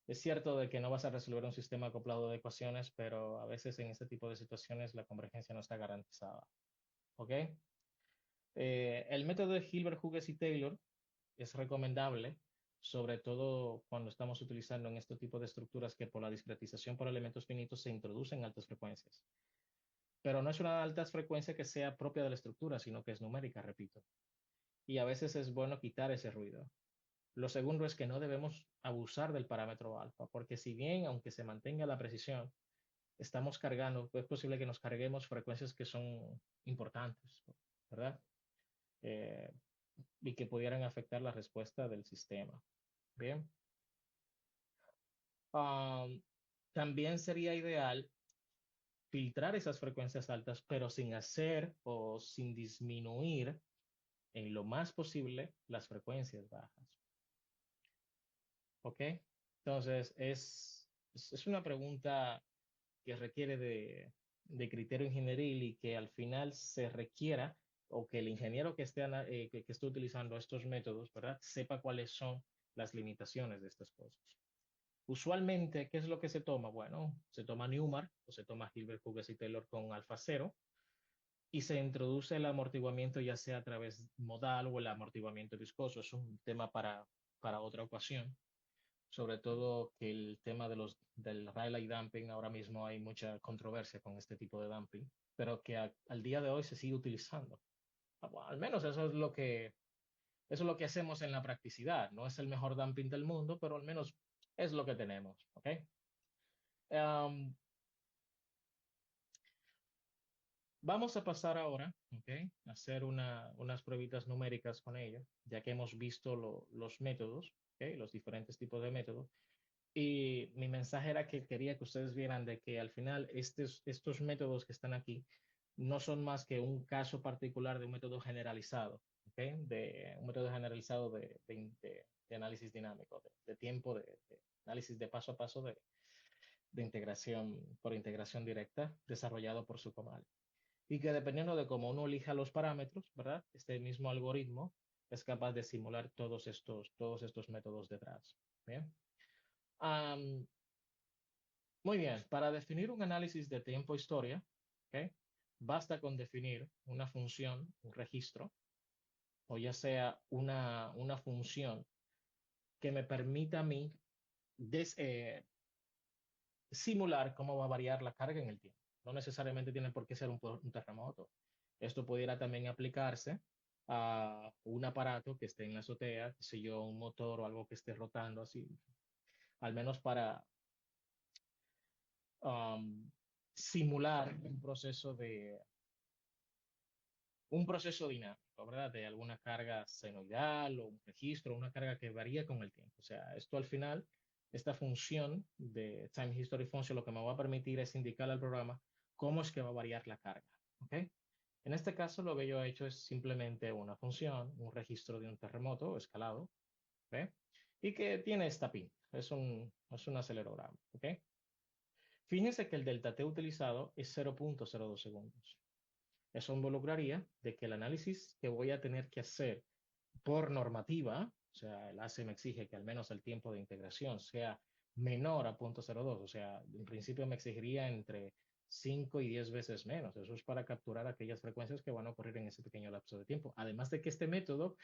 Es cierto de que no vas a resolver un sistema acoplado de ecuaciones, pero a veces en este tipo de situaciones la convergencia no está garantizada. ¿Ok? El método de Hilbert, Hughes y Taylor es recomendable, sobre todo cuando estamos utilizando en este tipo de estructuras que por la discretización por elementos finitos se introducen altas frecuencias. Pero no es una alta frecuencia que sea propia de la estructura, sino que es numérica, repito. Y a veces es bueno quitar ese ruido. Lo segundo es que no debemos abusar del parámetro alfa, porque si bien, aunque se mantenga la precisión, estamos cargando, es posible que nos carguemos frecuencias que son importantes, ¿verdad? Eh, y que pudieran afectar la respuesta del sistema. Bien. Um, También sería ideal filtrar esas frecuencias altas, pero sin hacer o sin disminuir en lo más posible las frecuencias bajas. ¿Ok? Entonces, es una pregunta que requiere de criterio ingenieril y que al final se requiera o que el ingeniero que esté utilizando estos métodos, ¿verdad? Sepa cuáles son las limitaciones de estas cosas. Usualmente, ¿qué es lo que se toma? Bueno, se toma Newmark o se toma Hilbert, Hughes y Taylor con alfa cero y se introduce el amortiguamiento ya sea a través modal o el amortiguamiento viscoso. Es un tema para otra ocasión, sobre todo que el tema del Rayleigh damping, ahora mismo hay mucha controversia con este tipo de damping, pero que al día de hoy se sigue utilizando. Bueno, al menos eso es lo que hacemos en la practicidad. No es el mejor damping del mundo, pero al menos es lo que tenemos. ¿Ok? Um, Vamos a pasar ahora, ¿ok? A hacer unas pruebitas numéricas con ello, ya que hemos visto los métodos, ¿ok? Los diferentes tipos de métodos. Y mi mensaje era que quería que ustedes vieran de que al final estos métodos que están aquí no son más que un caso particular de un método generalizado, ¿ok? De un método generalizado de análisis dinámico, de tiempo, de análisis de paso a paso de integración por integración directa desarrollado por Sucomal. Y que dependiendo de cómo uno elija los parámetros, ¿verdad? Este mismo algoritmo es capaz de simular todos estos métodos detrás. ¿Bien? Um, Muy bien, para definir un análisis de tiempo-historia, ¿ok? Basta con definir una función, un registro, o ya sea una función que me permita a mí des, eh, simular cómo va a variar la carga en el tiempo. No necesariamente tiene por qué ser un terremoto. Esto pudiera también aplicarse a un aparato que esté en la azotea, qué sé yo, un motor o algo que esté rotando así, al menos para um, simular un proceso dinámico, ¿verdad? De alguna carga senoidal o un registro, una carga que varía con el tiempo. O sea, esto al final, esta función de Time History Function lo que me va a permitir es indicarle al programa cómo es que va a variar la carga, ¿ok? En este caso, lo que yo he hecho es simplemente una función, un registro de un terremoto escalado, ¿ok? Y que tiene esta pin, es un acelerograma, ¿ok? Fíjense que el delta T utilizado es 0.02 segundos. Eso involucraría de que el análisis que voy a tener que hacer por normativa, o sea, el ACE me exige que al menos el tiempo de integración sea menor a 0.02, o sea, en principio me exigiría entre 5 y 10 veces menos. Eso es para capturar aquellas frecuencias que van a ocurrir en ese pequeño lapso de tiempo. Además de que este método,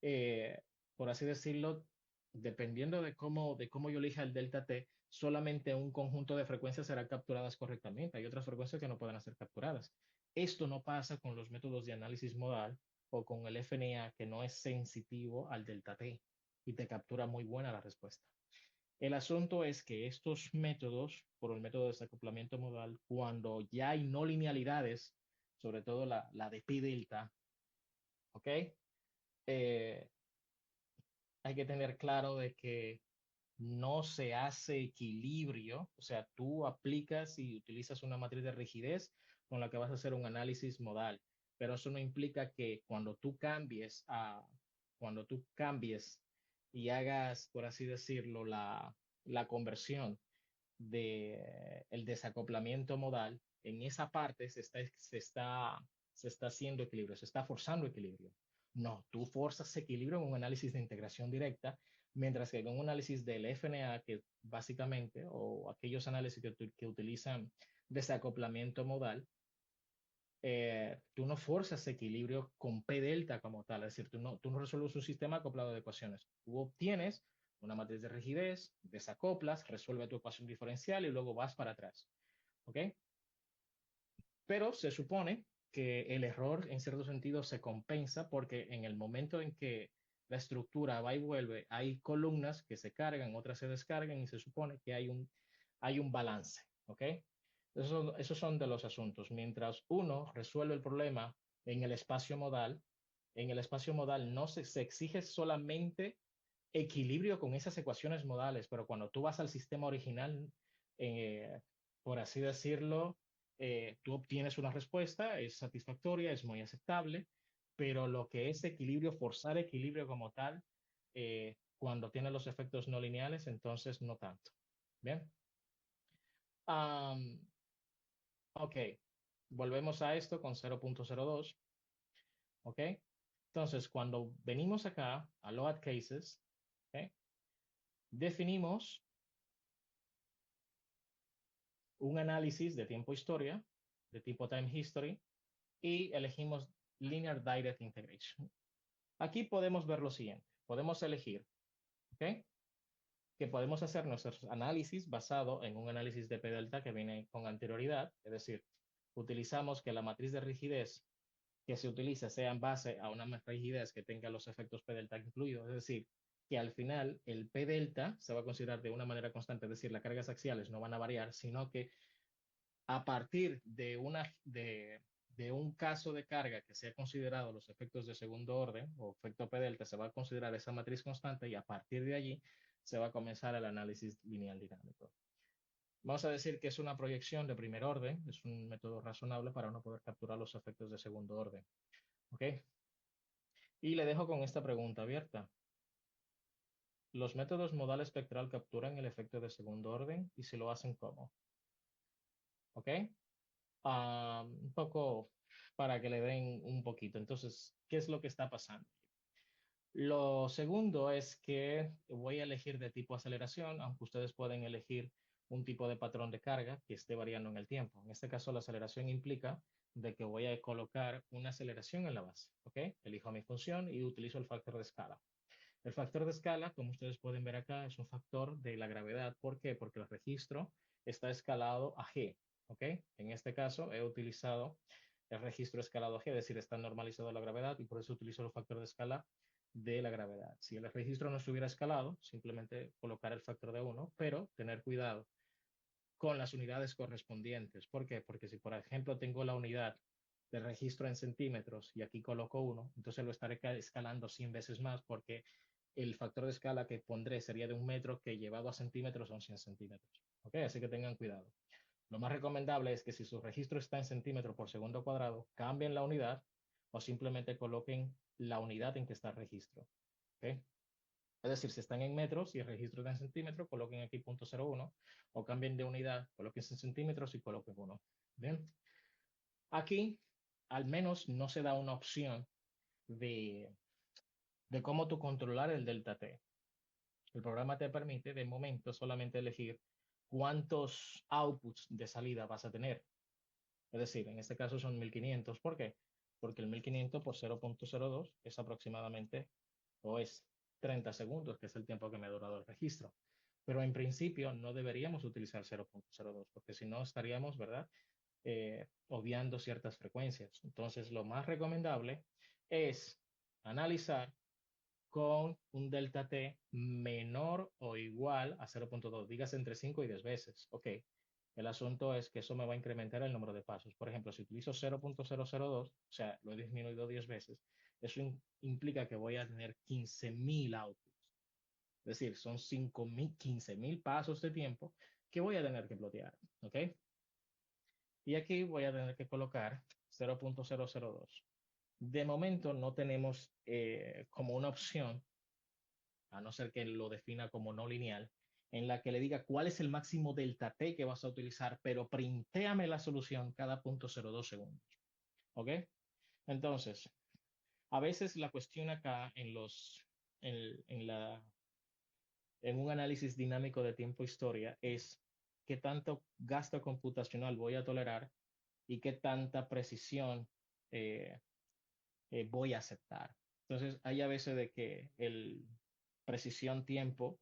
eh, por así decirlo, dependiendo de cómo yo elija el delta t, solamente un conjunto de frecuencias serán capturadas correctamente. Hay otras frecuencias que no pueden ser capturadas. Esto no pasa con los métodos de análisis modal o con el FNA, que no es sensitivo al delta t y te captura muy buena la respuesta. El asunto es que estos métodos, por el método de desacoplamiento modal, cuando ya hay no linealidades, sobre todo la de pi delta, ¿ok? Eh, hay que tener claro de que no se hace equilibrio, o sea, tú aplicas y utilizas una matriz de rigidez con la que vas a hacer un análisis modal, pero eso no implica que cuando tú cambies y hagas, por así decirlo, la conversión de el desacoplamiento modal, en esa parte se está haciendo equilibrio, se está forzando equilibrio. No, tú forzas equilibrio en un análisis de integración directa, mientras que en un análisis del FNA, que básicamente, o aquellos análisis que utilizan desacoplamiento modal, tú no forzas equilibrio con P delta como tal, es decir, tú no resuelves un sistema acoplado de ecuaciones. Tú obtienes una matriz de rigidez, desacoplas, resuelve tu ecuación diferencial y luego vas para atrás. ¿Ok? Pero se supone que el error en cierto sentido se compensa porque en el momento en que la estructura va y vuelve, hay columnas que se cargan, otras se descargan y se supone que hay un balance. ¿Ok? Esos son de los asuntos. Mientras uno resuelve el problema en el espacio modal, en el espacio modal no se exige solamente equilibrio con esas ecuaciones modales, pero cuando tú vas al sistema original, eh, por así decirlo, tú obtienes una respuesta, es satisfactoria, es muy aceptable, pero lo que es equilibrio, forzar equilibrio como tal, cuando tiene los efectos no lineales, entonces no tanto. Bien. Um, ok, volvemos a esto con 0.02. Ok, entonces cuando venimos acá a load cases, okay, definimos un análisis de tiempo-historia, de tipo time history, y elegimos Linear Direct Integration. Aquí podemos ver lo siguiente. Podemos elegir, ¿ok? Que podemos hacer nuestros análisis basado en un análisis de P delta que viene con anterioridad, es decir, utilizamos que la matriz de rigidez que se utiliza sea en base a una rigidez que tenga los efectos P delta incluidos, es decir, que al final el P delta se va a considerar de una manera constante, es decir, las cargas axiales no van a variar, sino que a partir de un caso de carga que sea considerado los efectos de segundo orden o efecto P delta, se va a considerar esa matriz constante y a partir de allí se va a comenzar el análisis lineal dinámico. Vamos a decir que es una proyección de primer orden, es un método razonable para no poder capturar los efectos de segundo orden. ¿Ok? Y le dejo con esta pregunta abierta. ¿Los métodos modal espectral capturan el efecto de segundo orden? Y si lo hacen, ¿cómo? ¿Ok? Un poco para que le den un poquito. Entonces, ¿qué es lo que está pasando? Lo segundo es que voy a elegir de tipo aceleración, aunque ustedes pueden elegir un tipo de patrón de carga que esté variando en el tiempo. En este caso, la aceleración implica de que voy a colocar una aceleración en la base. ¿Ok? Elijo mi función y utilizo el factor de escala. El factor de escala, como ustedes pueden ver acá, es un factor de la gravedad. ¿Por qué? Porque el registro está escalado a G. ¿Ok? En este caso he utilizado el registro escalado a G, es decir, está normalizado la gravedad y por eso utilizo el factor de escala de la gravedad. Si el registro no estuviera escalado, simplemente colocar el factor de 1, pero tener cuidado con las unidades correspondientes. ¿Por qué? Porque si, por ejemplo, tengo la unidad de registro en centímetros y aquí coloco 1, entonces lo estaré escalando 100 veces más porque el factor de escala que pondré sería de 1 metro que llevado a centímetros son 100 centímetros. ¿Ok? Así que tengan cuidado. Lo más recomendable es que si su registro está en centímetros por segundo cuadrado, cambien la unidad o simplemente coloquen la unidad en que está el registro. ¿Ok? Es decir, si están en metros y el registro está en centímetros, coloquen aquí 0.01 o cambien de unidad, coloquen en centímetros y coloquen 1. Bien. Aquí al menos no se da una opción de, de cómo tú controlar el delta T. El programa te permite de momento solamente elegir cuántos outputs de salida vas a tener. Es decir, en este caso son 1500. ¿Por qué? Porque el 1500 por 0.02 es aproximadamente, o es 30 segundos, que es el tiempo que me ha durado el registro. Pero en principio no deberíamos utilizar 0.02, porque si no estaríamos, ¿verdad? Obviando ciertas frecuencias. Entonces, lo más recomendable es analizar con un delta T menor o igual a 0.2, digas entre 5 y 10 veces. Ok, el asunto es que eso me va a incrementar el número de pasos. Por ejemplo, si utilizo 0.002, o sea, lo he disminuido 10 veces, eso implica que voy a tener 15.000 outputs. Es decir, son 5.000, 15.000 pasos de tiempo que voy a tener que plotear. ¿Ok? Y aquí voy a tener que colocar 0.002. De momento no tenemos como una opción, a no ser que lo defina como no lineal, en la que le diga cuál es el máximo delta T que vas a utilizar, pero printéame la solución cada 0.02 segundos. ¿Ok? Entonces, a veces la cuestión acá en, la, en un análisis dinámico de tiempo-historia es qué tanto gasto computacional voy a tolerar y qué tanta precisión eh, voy a aceptar. Entonces, hay a veces de que el precisión tiempo,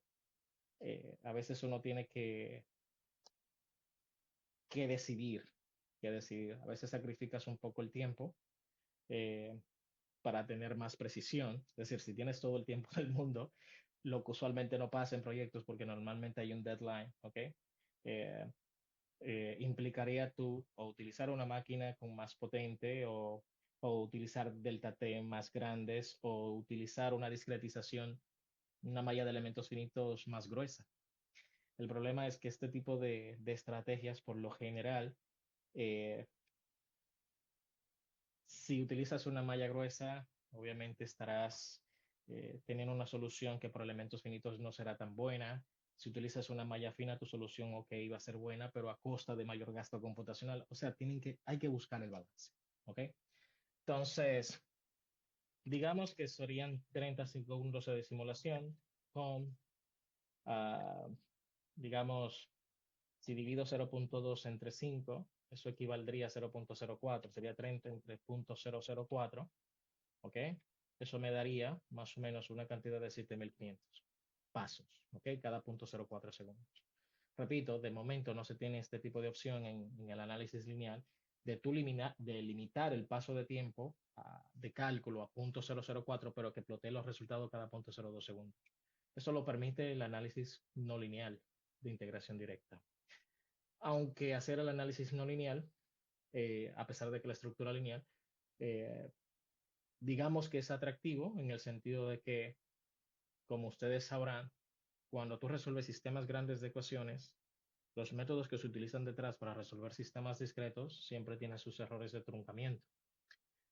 a veces uno tiene que decidir, que decidir. A veces sacrificas un poco el tiempo eh, para tener más precisión. Es decir, si tienes todo el tiempo del mundo, lo que usualmente no pasa en proyectos porque normalmente hay un deadline, ¿ok? Eh, implicaría tú o utilizar una máquina con más potente o utilizar delta T más grandes o utilizar una discretización, una malla de elementos finitos más gruesa. El problema es que este tipo de estrategias, por lo general, eh, si utilizas una malla gruesa, obviamente estarás teniendo una solución que por elementos finitos no será tan buena. Si utilizas una malla fina, tu solución, ok, va a ser buena, pero a costa de mayor gasto computacional. O sea, hay que buscar el balance. ¿Ok? Entonces, digamos que serían 30 segundos de simulación con, uh, digamos, si divido 0.2 entre 5, eso equivaldría a 0.04, sería 30 entre 0.004. ¿Ok? Eso me daría más o menos una cantidad de 7.500 pasos, ¿ok? Cada 0.04 segundos. Repito, de momento no se tiene este tipo de opción en el análisis lineal de limitar el paso de tiempo de cálculo a 0.004, pero que plotee los resultados cada 0.02 segundos. Eso lo permite el análisis no lineal de integración directa. Aunque hacer el análisis no lineal, a pesar de que la estructura lineal, eh, digamos que es atractivo en el sentido de que, como ustedes sabrán, cuando tú resuelves sistemas grandes de ecuaciones, los métodos que se utilizan detrás para resolver sistemas discretos siempre tienen sus errores de truncamiento.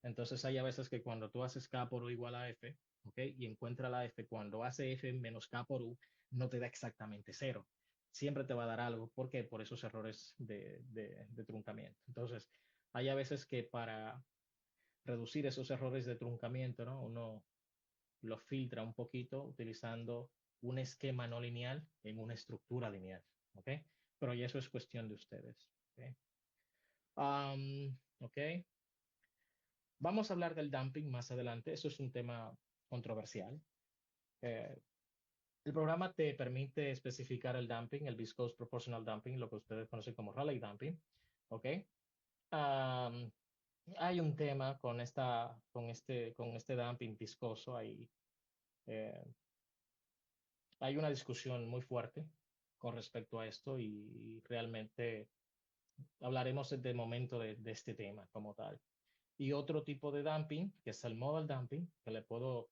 Entonces hay a veces que cuando tú haces K por U igual a F, ¿ok? Y encuentra la F, cuando hace F menos K por U, no te da exactamente cero. Siempre te va a dar algo. ¿Por qué? Por esos errores de truncamiento. Entonces, hay a veces que para reducir esos errores de truncamiento, ¿no? Uno lo filtra un poquito utilizando un esquema no lineal en una estructura lineal, ¿ok? Pero ya eso es cuestión de ustedes, ¿ok? ¿Ok? Vamos a hablar del dumping más adelante, eso es un tema controversial. Eh, el programa te permite especificar el dumping, el viscose proportional dumping, lo que ustedes conocen como Rayleigh dumping, ¿ok? Um, hay un tema con este dumping viscoso, eh, hay una discusión muy fuerte con respecto a esto y realmente hablaremos de momento de este tema como tal. Y otro tipo de dumping, que es el modal dumping, que le puedo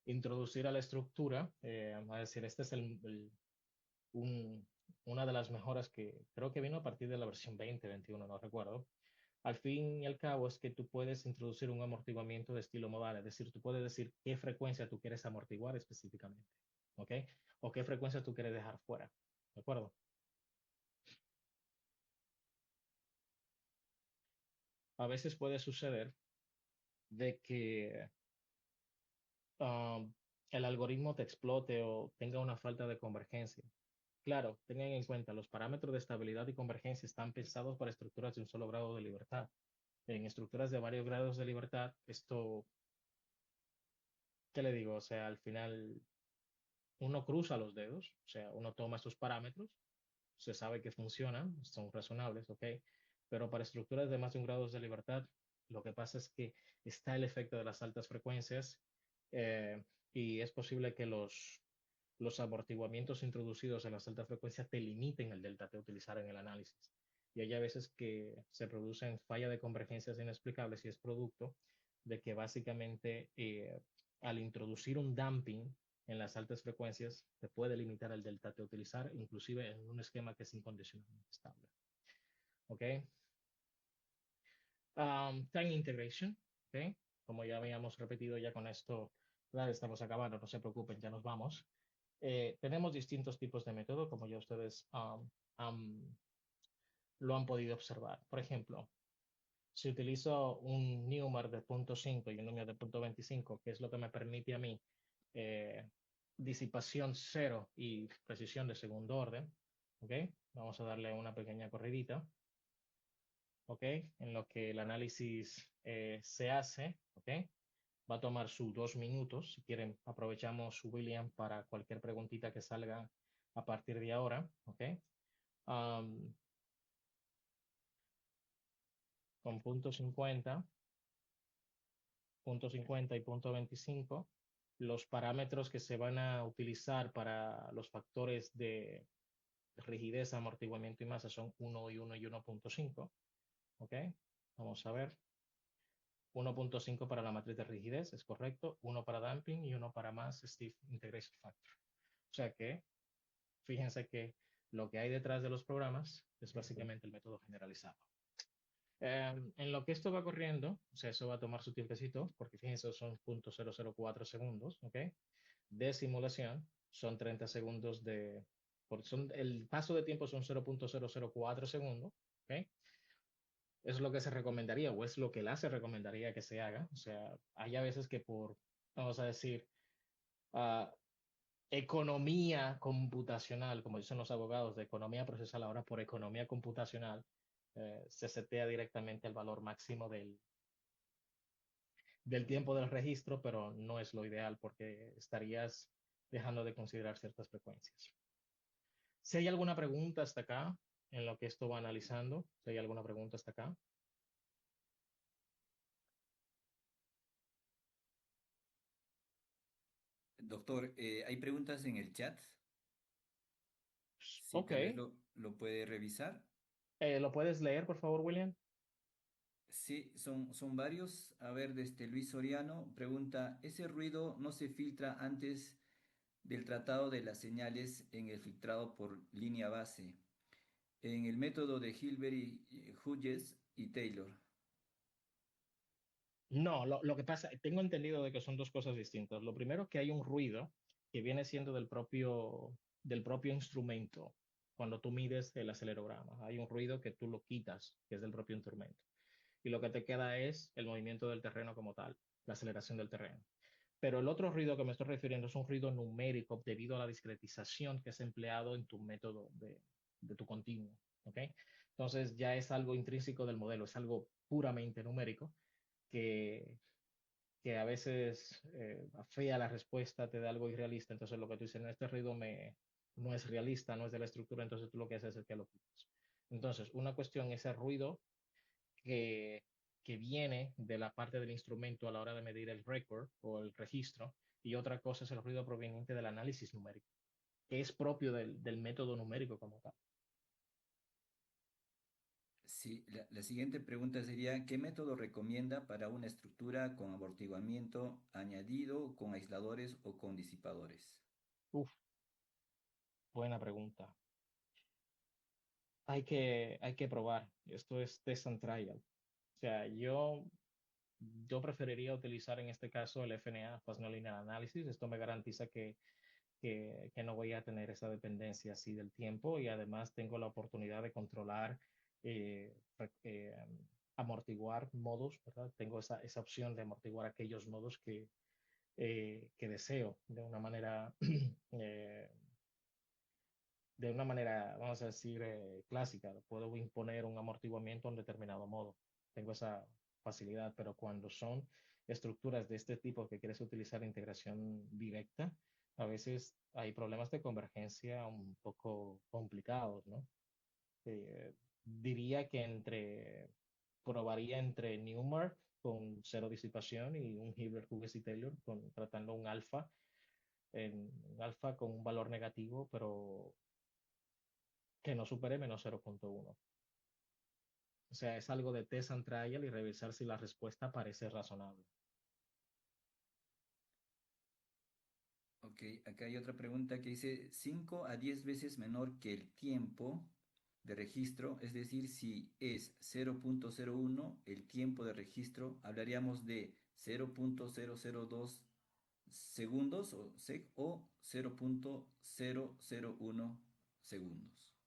introducir a la estructura, vamos a decir, este es un, una de las mejoras que creo que vino a partir de la versión 2021, no recuerdo. Al fin y al cabo es que tú puedes introducir un amortiguamiento de estilo modal, es decir, tú puedes decir qué frecuencia tú quieres amortiguar específicamente, ¿ok? O qué frecuencia tú quieres dejar fuera, ¿de acuerdo? a veces puede suceder de que um, el algoritmo te explote o tenga una falta de convergencia. Claro, tengan en cuenta, los parámetros de estabilidad y convergencia están pensados para estructuras de un solo grado de libertad. En estructuras de varios grados de libertad, esto, ¿qué le digo? O sea, al final uno cruza los dedos, o sea, uno toma estos parámetros, se sabe que funcionan, son razonables, ¿ok? Pero para estructuras de más de un grado de libertad, lo que pasa es que está el efecto de las altas frecuencias eh, y es posible que los amortiguamientos introducidos en las altas frecuencias te limiten el delta T a utilizar en el análisis. Y hay a veces que se producen fallas de convergencias inexplicables y es producto de que básicamente al introducir un damping en las altas frecuencias te puede limitar el delta T a utilizar, inclusive en un esquema que es incondicionalmente estable. ¿Ok? Time integration. ¿Ok? Como ya habíamos repetido ya con esto, claro, estamos acabando, no se preocupen, ya nos vamos. Tenemos distintos tipos de método, como ya ustedes lo han podido observar. Por ejemplo, si utilizo un Newmar de 0.5 y un número de 0.25, que es lo que me permite a mí eh, disipación cero y precisión de segundo orden, ¿ok? Vamos a darle una pequeña corridita, ¿ok? En lo que el análisis se hace, ¿ok? Va a tomar sus 2 minutos. Si quieren, aprovechamos William para cualquier preguntita que salga a partir de ahora, ¿ok? Um, con punto 50 y punto 25, los parámetros que se van a utilizar para los factores de rigidez, amortiguamiento y masa son 1 y 1 y 1.5, ¿ok? Vamos a ver. 1.5 para la matriz de rigidez, es correcto. 1 para damping y 1 para mass stiff integration factor. O sea que fíjense que lo que hay detrás de los programas es básicamente el método generalizado. En lo que esto va corriendo, o sea, eso va a tomar su tiempecito, porque fíjense, son 0.004 segundos, ¿ok? De simulación, son 30 segundos el paso de tiempo son 0.004 segundos, ¿ok? Es lo que se recomendaría, o es lo que la se recomendaría que se haga. O sea, hay a veces que vamos a decir, uh, economía computacional, como dicen los abogados de economía procesal, ahora por economía computacional, se setea directamente el valor máximo del tiempo del registro, pero no es lo ideal porque estarías dejando de considerar ciertas frecuencias. Si hay alguna pregunta hasta acá en lo que esto va analizando, si hay alguna pregunta hasta acá. Doctor, hay preguntas en el chat. Sí, Ok, tal vez lo puede revisar. ¿lo puedes leer, por favor, William? Sí, son varios. A ver, desde Luis Soriano pregunta, ¿ese ruido no se filtra antes del tratado de las señales en el filtrado por línea base, en el método de Hilbert y Hughes y Taylor? No, lo que pasa, tengo entendido de que son dos cosas distintas. Lo primero, que hay un ruido que viene siendo del propio instrumento. Cuando tú mides el acelerograma, hay un ruido que tú lo quitas, que es del propio instrumento. Y lo que te queda es el movimiento del terreno como tal, la aceleración del terreno. Pero el otro ruido que me estoy refiriendo es un ruido numérico debido a la discretización que es empleado en tu método de tu continuo. ¿Ok? Entonces ya es algo intrínseco del modelo, es algo puramente numérico que, que a veces afea la respuesta, te da algo irrealista. Entonces lo que tú dices, en este ruido no es realista, no es de la estructura, entonces tú lo que haces es que lo quitas. Entonces, una cuestión es el ruido que, que viene de la parte del instrumento a la hora de medir el record o el registro, y otra cosa es el ruido proveniente del análisis numérico, que es propio del método numérico como tal. Sí, la siguiente pregunta sería, ¿qué método recomienda para una estructura con amortiguamiento añadido, con aisladores o con disipadores? Uf, buena pregunta. Hay que probar. Esto es test and trial. O sea, yo preferiría utilizar en este caso el FNA, Fast Nonlinear Analysis. Esto me garantiza que no voy a tener esa dependencia así del tiempo y además tengo la oportunidad de controlar eh, amortiguar modos, ¿verdad? Tengo esa opción de amortiguar aquellos modos que deseo eh, de una manera, vamos a decir, clásica. Puedo imponer un amortiguamiento en determinado modo. Tengo esa facilidad, pero cuando son estructuras de este tipo que quieres utilizar integración directa, a veces hay problemas de convergencia un poco complicados, ¿no? Diría que probaría entre Newmark con cero disipación y un Hilbert, Hughes y Taylor tratando un alfa con un valor negativo, pero que no supere -0.1. O sea, es algo de test and trial y revisar si la respuesta parece razonable. Ok, acá hay otra pregunta que dice 5 a 10 veces menor que el tiempo de registro, es decir, si es 0.01 el tiempo de registro, hablaríamos de 0.002 segundos o sec o 0.001 segundos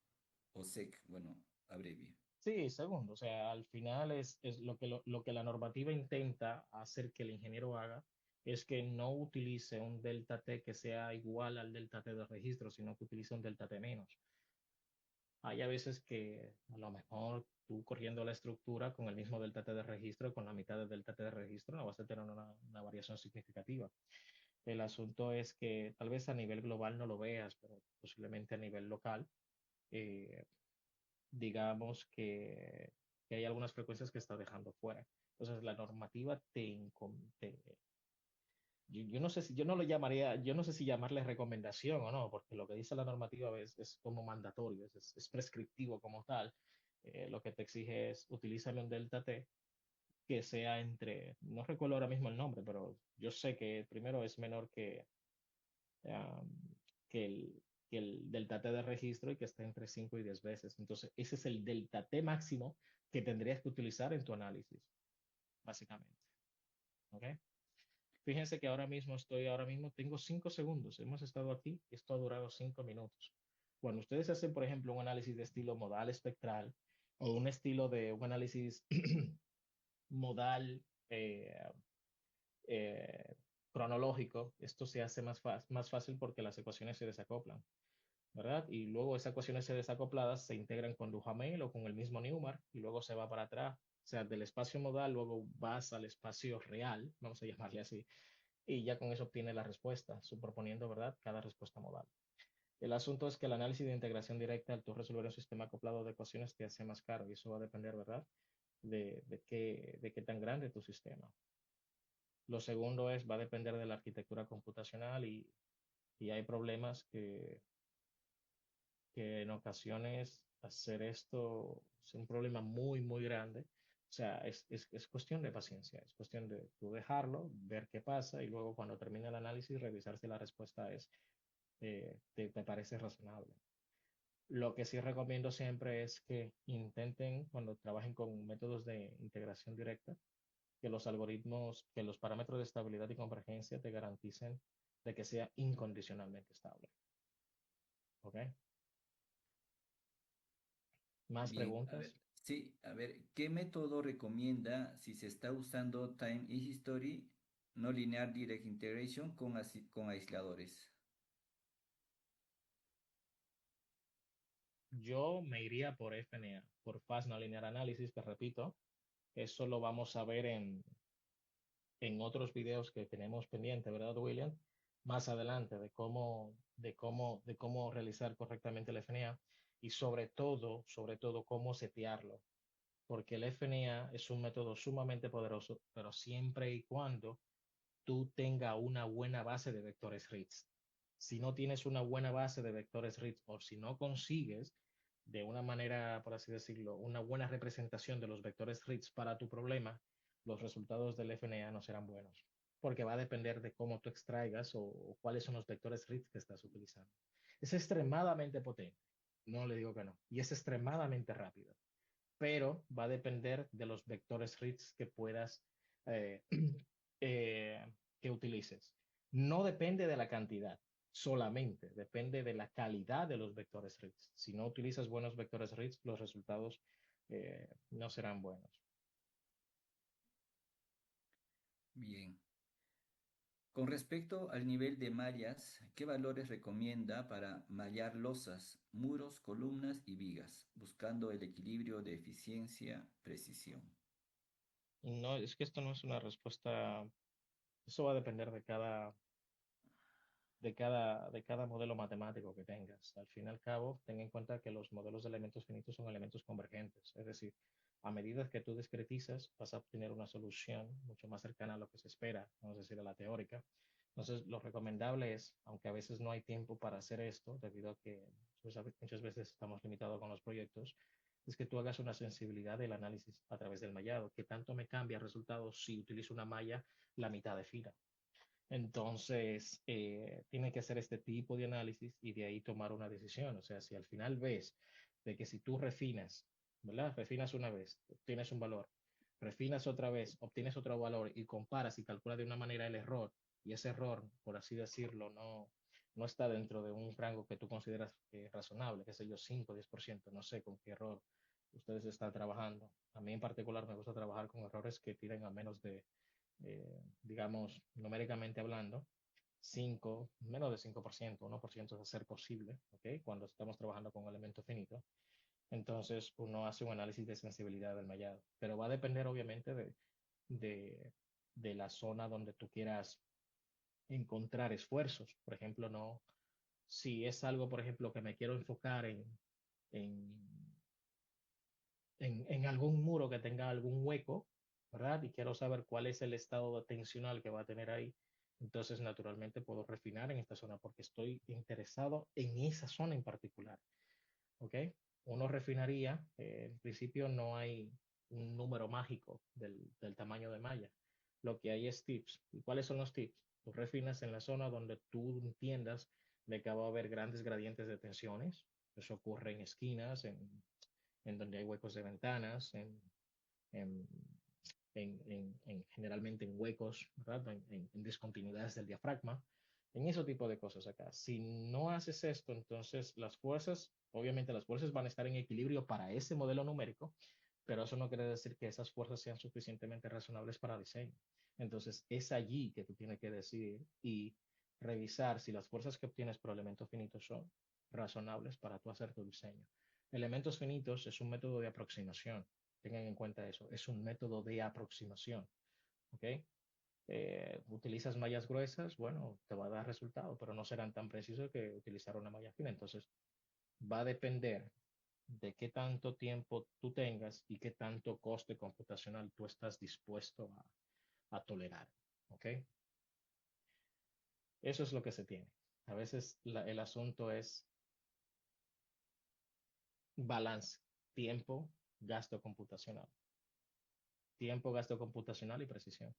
o sec, bueno, abrevia. Sí, segundo. O sea, al final es lo que la normativa intenta hacer que el ingeniero haga es que no utilice un delta T que sea igual al delta T de registro, sino que utilice un delta T menos. Hay a veces que a lo mejor tú corriendo la estructura con el mismo delta T de registro, con la mitad del delta T de registro, no vas a tener una variación significativa. El asunto es que tal vez a nivel global no lo veas, pero posiblemente a nivel local, eh, digamos que hay algunas frecuencias que está dejando fuera. Entonces la normativa yo no sé si yo no lo llamaría, yo no sé si llamarle recomendación o no, porque lo que dice la normativa es como mandatorio, es prescriptivo como tal. Lo que te exige es utilízame un delta T que sea entre, no recuerdo ahora mismo el nombre, pero yo sé que primero es menor um, que, el, que el delta T de registro y que está entre 5 y 10 veces. Entonces, ese es el delta T máximo que tendrías que utilizar en tu análisis, básicamente. ¿Ok? Fíjense que ahora mismo tengo 5 segundos. Hemos estado aquí y esto ha durado 5 minutos. Cuando ustedes hacen, por ejemplo, un análisis de estilo modal espectral o un análisis modal eh, cronológico, esto se hace más fácil porque las ecuaciones se desacoplan, ¿verdad? Y luego esas ecuaciones se desacopladas se integran con Duhamel o con el mismo Newmark y luego se va para atrás. O sea, del espacio modal luego vas al espacio real, vamos a llamarle así, y ya con eso obtiene la respuesta, superponiendo, ¿verdad?, cada respuesta modal. El asunto es que el análisis de integración directa al tú resolver un sistema acoplado de ecuaciones te hace más caro y eso va a depender, ¿verdad?, de qué tan grande es tu sistema. Lo segundo va a depender de la arquitectura computacional y hay problemas que en ocasiones hacer esto es un problema muy grande. O sea, es cuestión de paciencia, es cuestión de tú dejarlo, ver qué pasa y luego cuando termine el análisis revisar si la respuesta te parece razonable. Lo que sí recomiendo siempre es que intenten, cuando trabajen con métodos de integración directa, que los algoritmos, que los parámetros de estabilidad y convergencia te garanticen de que sea incondicionalmente estable. ¿Ok? ¿Más Bien, a preguntas? ver, sí, a ver, ¿qué método recomienda si se está usando Time and History, no linear direct integration con aisladores? Yo me iría por FNA, por Fast Nonlinear Analysis, te repito. Eso lo vamos a ver en otros videos que tenemos pendiente, ¿verdad, William? Más adelante de cómo realizar correctamente el FNA y sobre todo, cómo setearlo. Porque el FNA es un método sumamente poderoso, pero siempre y cuando tú tengas una buena base de vectores Ritz. Si no tienes una buena base de vectores Ritz o si no consigues de una manera, por así decirlo, una buena representación de los vectores Ritz para tu problema, los resultados del FNA no serán buenos, porque va a depender de cómo tú extraigas o cuáles son los vectores Ritz que estás utilizando. Es extremadamente potente, no le digo que no, y es extremadamente rápido, pero va a depender de los vectores Ritz que puedas eh, que utilices. No depende de la cantidad, solamente depende de la calidad de los vectores Ritz. Si no utilizas buenos vectores Ritz, los resultados no serán buenos. Bien. Con respecto al nivel de mallas, ¿qué valores recomienda para mallar losas, muros, columnas y vigas, buscando el equilibrio de eficiencia, precisión? No, es que esto no es una respuesta, eso va a depender de cada modelo matemático que tengas. Al fin y al cabo, ten en cuenta que los modelos de elementos finitos son elementos convergentes, es decir, a medida que tú discretizas, vas a obtener una solución mucho más cercana a lo que se espera, vamos a decir, a la teórica. Entonces, lo recomendable es, aunque a veces no hay tiempo para hacer esto, debido a que muchas veces estamos limitados con los proyectos, es que tú hagas una sensibilidad del análisis a través del mallado, que tanto me cambia el resultado si utilizo una malla la mitad de fila. Entonces, tiene que hacer este tipo de análisis y de ahí tomar una decisión. O sea, si al final ves de que si tú refinas, ¿verdad? Refinas una vez, obtienes un valor, refinas otra vez, obtienes otro valor y comparas y calculas de una manera el error y ese error, por así decirlo, no está dentro de un rango que tú consideras razonable, qué sé yo, 5 o 10%, no sé con qué error ustedes están trabajando. A mí en particular me gusta trabajar con errores que tiren a menos de digamos, numéricamente hablando, 5 menos de 5%, 1% de ser posible, ¿ok? Cuando estamos trabajando con elemento finito. Entonces, uno hace un análisis de sensibilidad del mallado, pero va a depender obviamente de, de la zona donde tú quieras encontrar esfuerzos. Por ejemplo, no, si es algo, por ejemplo, que me quiero enfocar en, en algún muro que tenga algún hueco, ¿verdad? Y quiero saber cuál es el estado tensional que va a tener ahí. Entonces, naturalmente, puedo refinar en esta zona porque estoy interesado en esa zona en particular, ¿ok? Uno refinaría, en principio no hay un número mágico del tamaño de malla. Lo que hay es tips. ¿Y cuáles son los tips? Tú refinas en la zona donde tú entiendas de que va a haber grandes gradientes de tensiones. Eso ocurre en esquinas, en donde hay huecos de ventanas, en, generalmente en huecos, ¿verdad? En discontinuidades del diafragma, en ese tipo de cosas acá. Si no haces esto, entonces las fuerzas, obviamente las fuerzas van a estar en equilibrio para ese modelo numérico, pero eso no quiere decir que esas fuerzas sean suficientemente razonables para diseño. Entonces es allí que tú tienes que decidir y revisar si las fuerzas que obtienes por elementos finitos son razonables para tú hacer tu diseño. Elementos finitos es un método de aproximación. Tengan en cuenta eso. Es un método de aproximación. ¿Ok? Utilizas mallas gruesas, bueno, te va a dar resultado, pero no serán tan precisos que utilizar una malla fina. Entonces, va a depender de qué tanto tiempo tú tengas y qué tanto coste computacional tú estás dispuesto a tolerar. ¿Ok? Eso es lo que se tiene. A veces el asunto es balance, tiempo, gasto computacional. Tiempo, gasto computacional y precisión.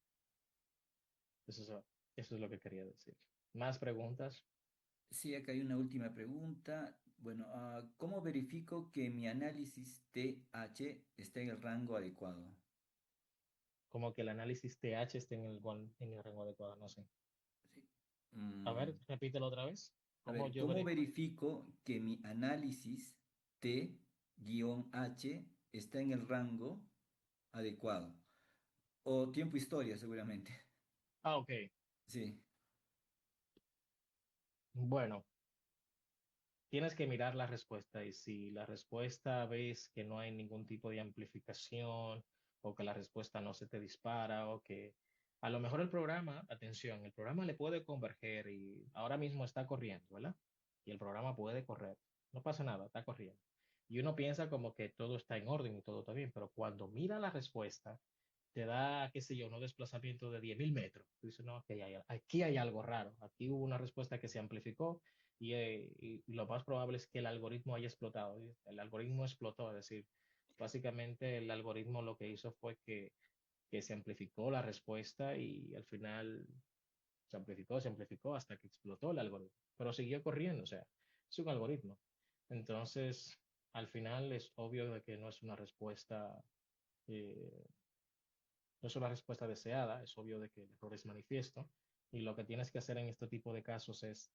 Eso es lo que quería decir. ¿Más preguntas? Sí, acá hay una última pregunta. Bueno, ¿cómo verifico que mi análisis TH está en el rango adecuado? Como que el análisis TH esté en el rango adecuado, no sé. Sí. A ver, Mm, repítelo otra vez. a ¿Cómo ver, yo ¿cómo verifico? verifico que mi análisis T-H está en el rango adecuado? O tiempo historia, seguramente. Ah, ok. Sí. Bueno, tienes que mirar la respuesta y si la respuesta ves que no hay ningún tipo de amplificación o que la respuesta no se te dispara o que a lo mejor el programa, atención, el programa le puede converger y ahora mismo está corriendo, ¿verdad? Y el programa puede correr. No pasa nada, está corriendo. Y uno piensa como que todo está en orden y todo está bien, pero cuando mira la respuesta, te da, qué sé yo, un desplazamiento de 10.000 metros. Tú dices, no, aquí hay algo raro. Aquí hubo una respuesta que se amplificó y lo más probable es que el algoritmo haya explotado. El algoritmo explotó, es decir, básicamente el algoritmo lo que hizo fue que se amplificó la respuesta y al final se amplificó hasta que explotó el algoritmo, pero siguió corriendo, o sea, es un algoritmo. Entonces, al final es obvio de que eh, no es una respuesta deseada, es obvio de que el error es manifiesto y lo que tienes que hacer en este tipo de casos es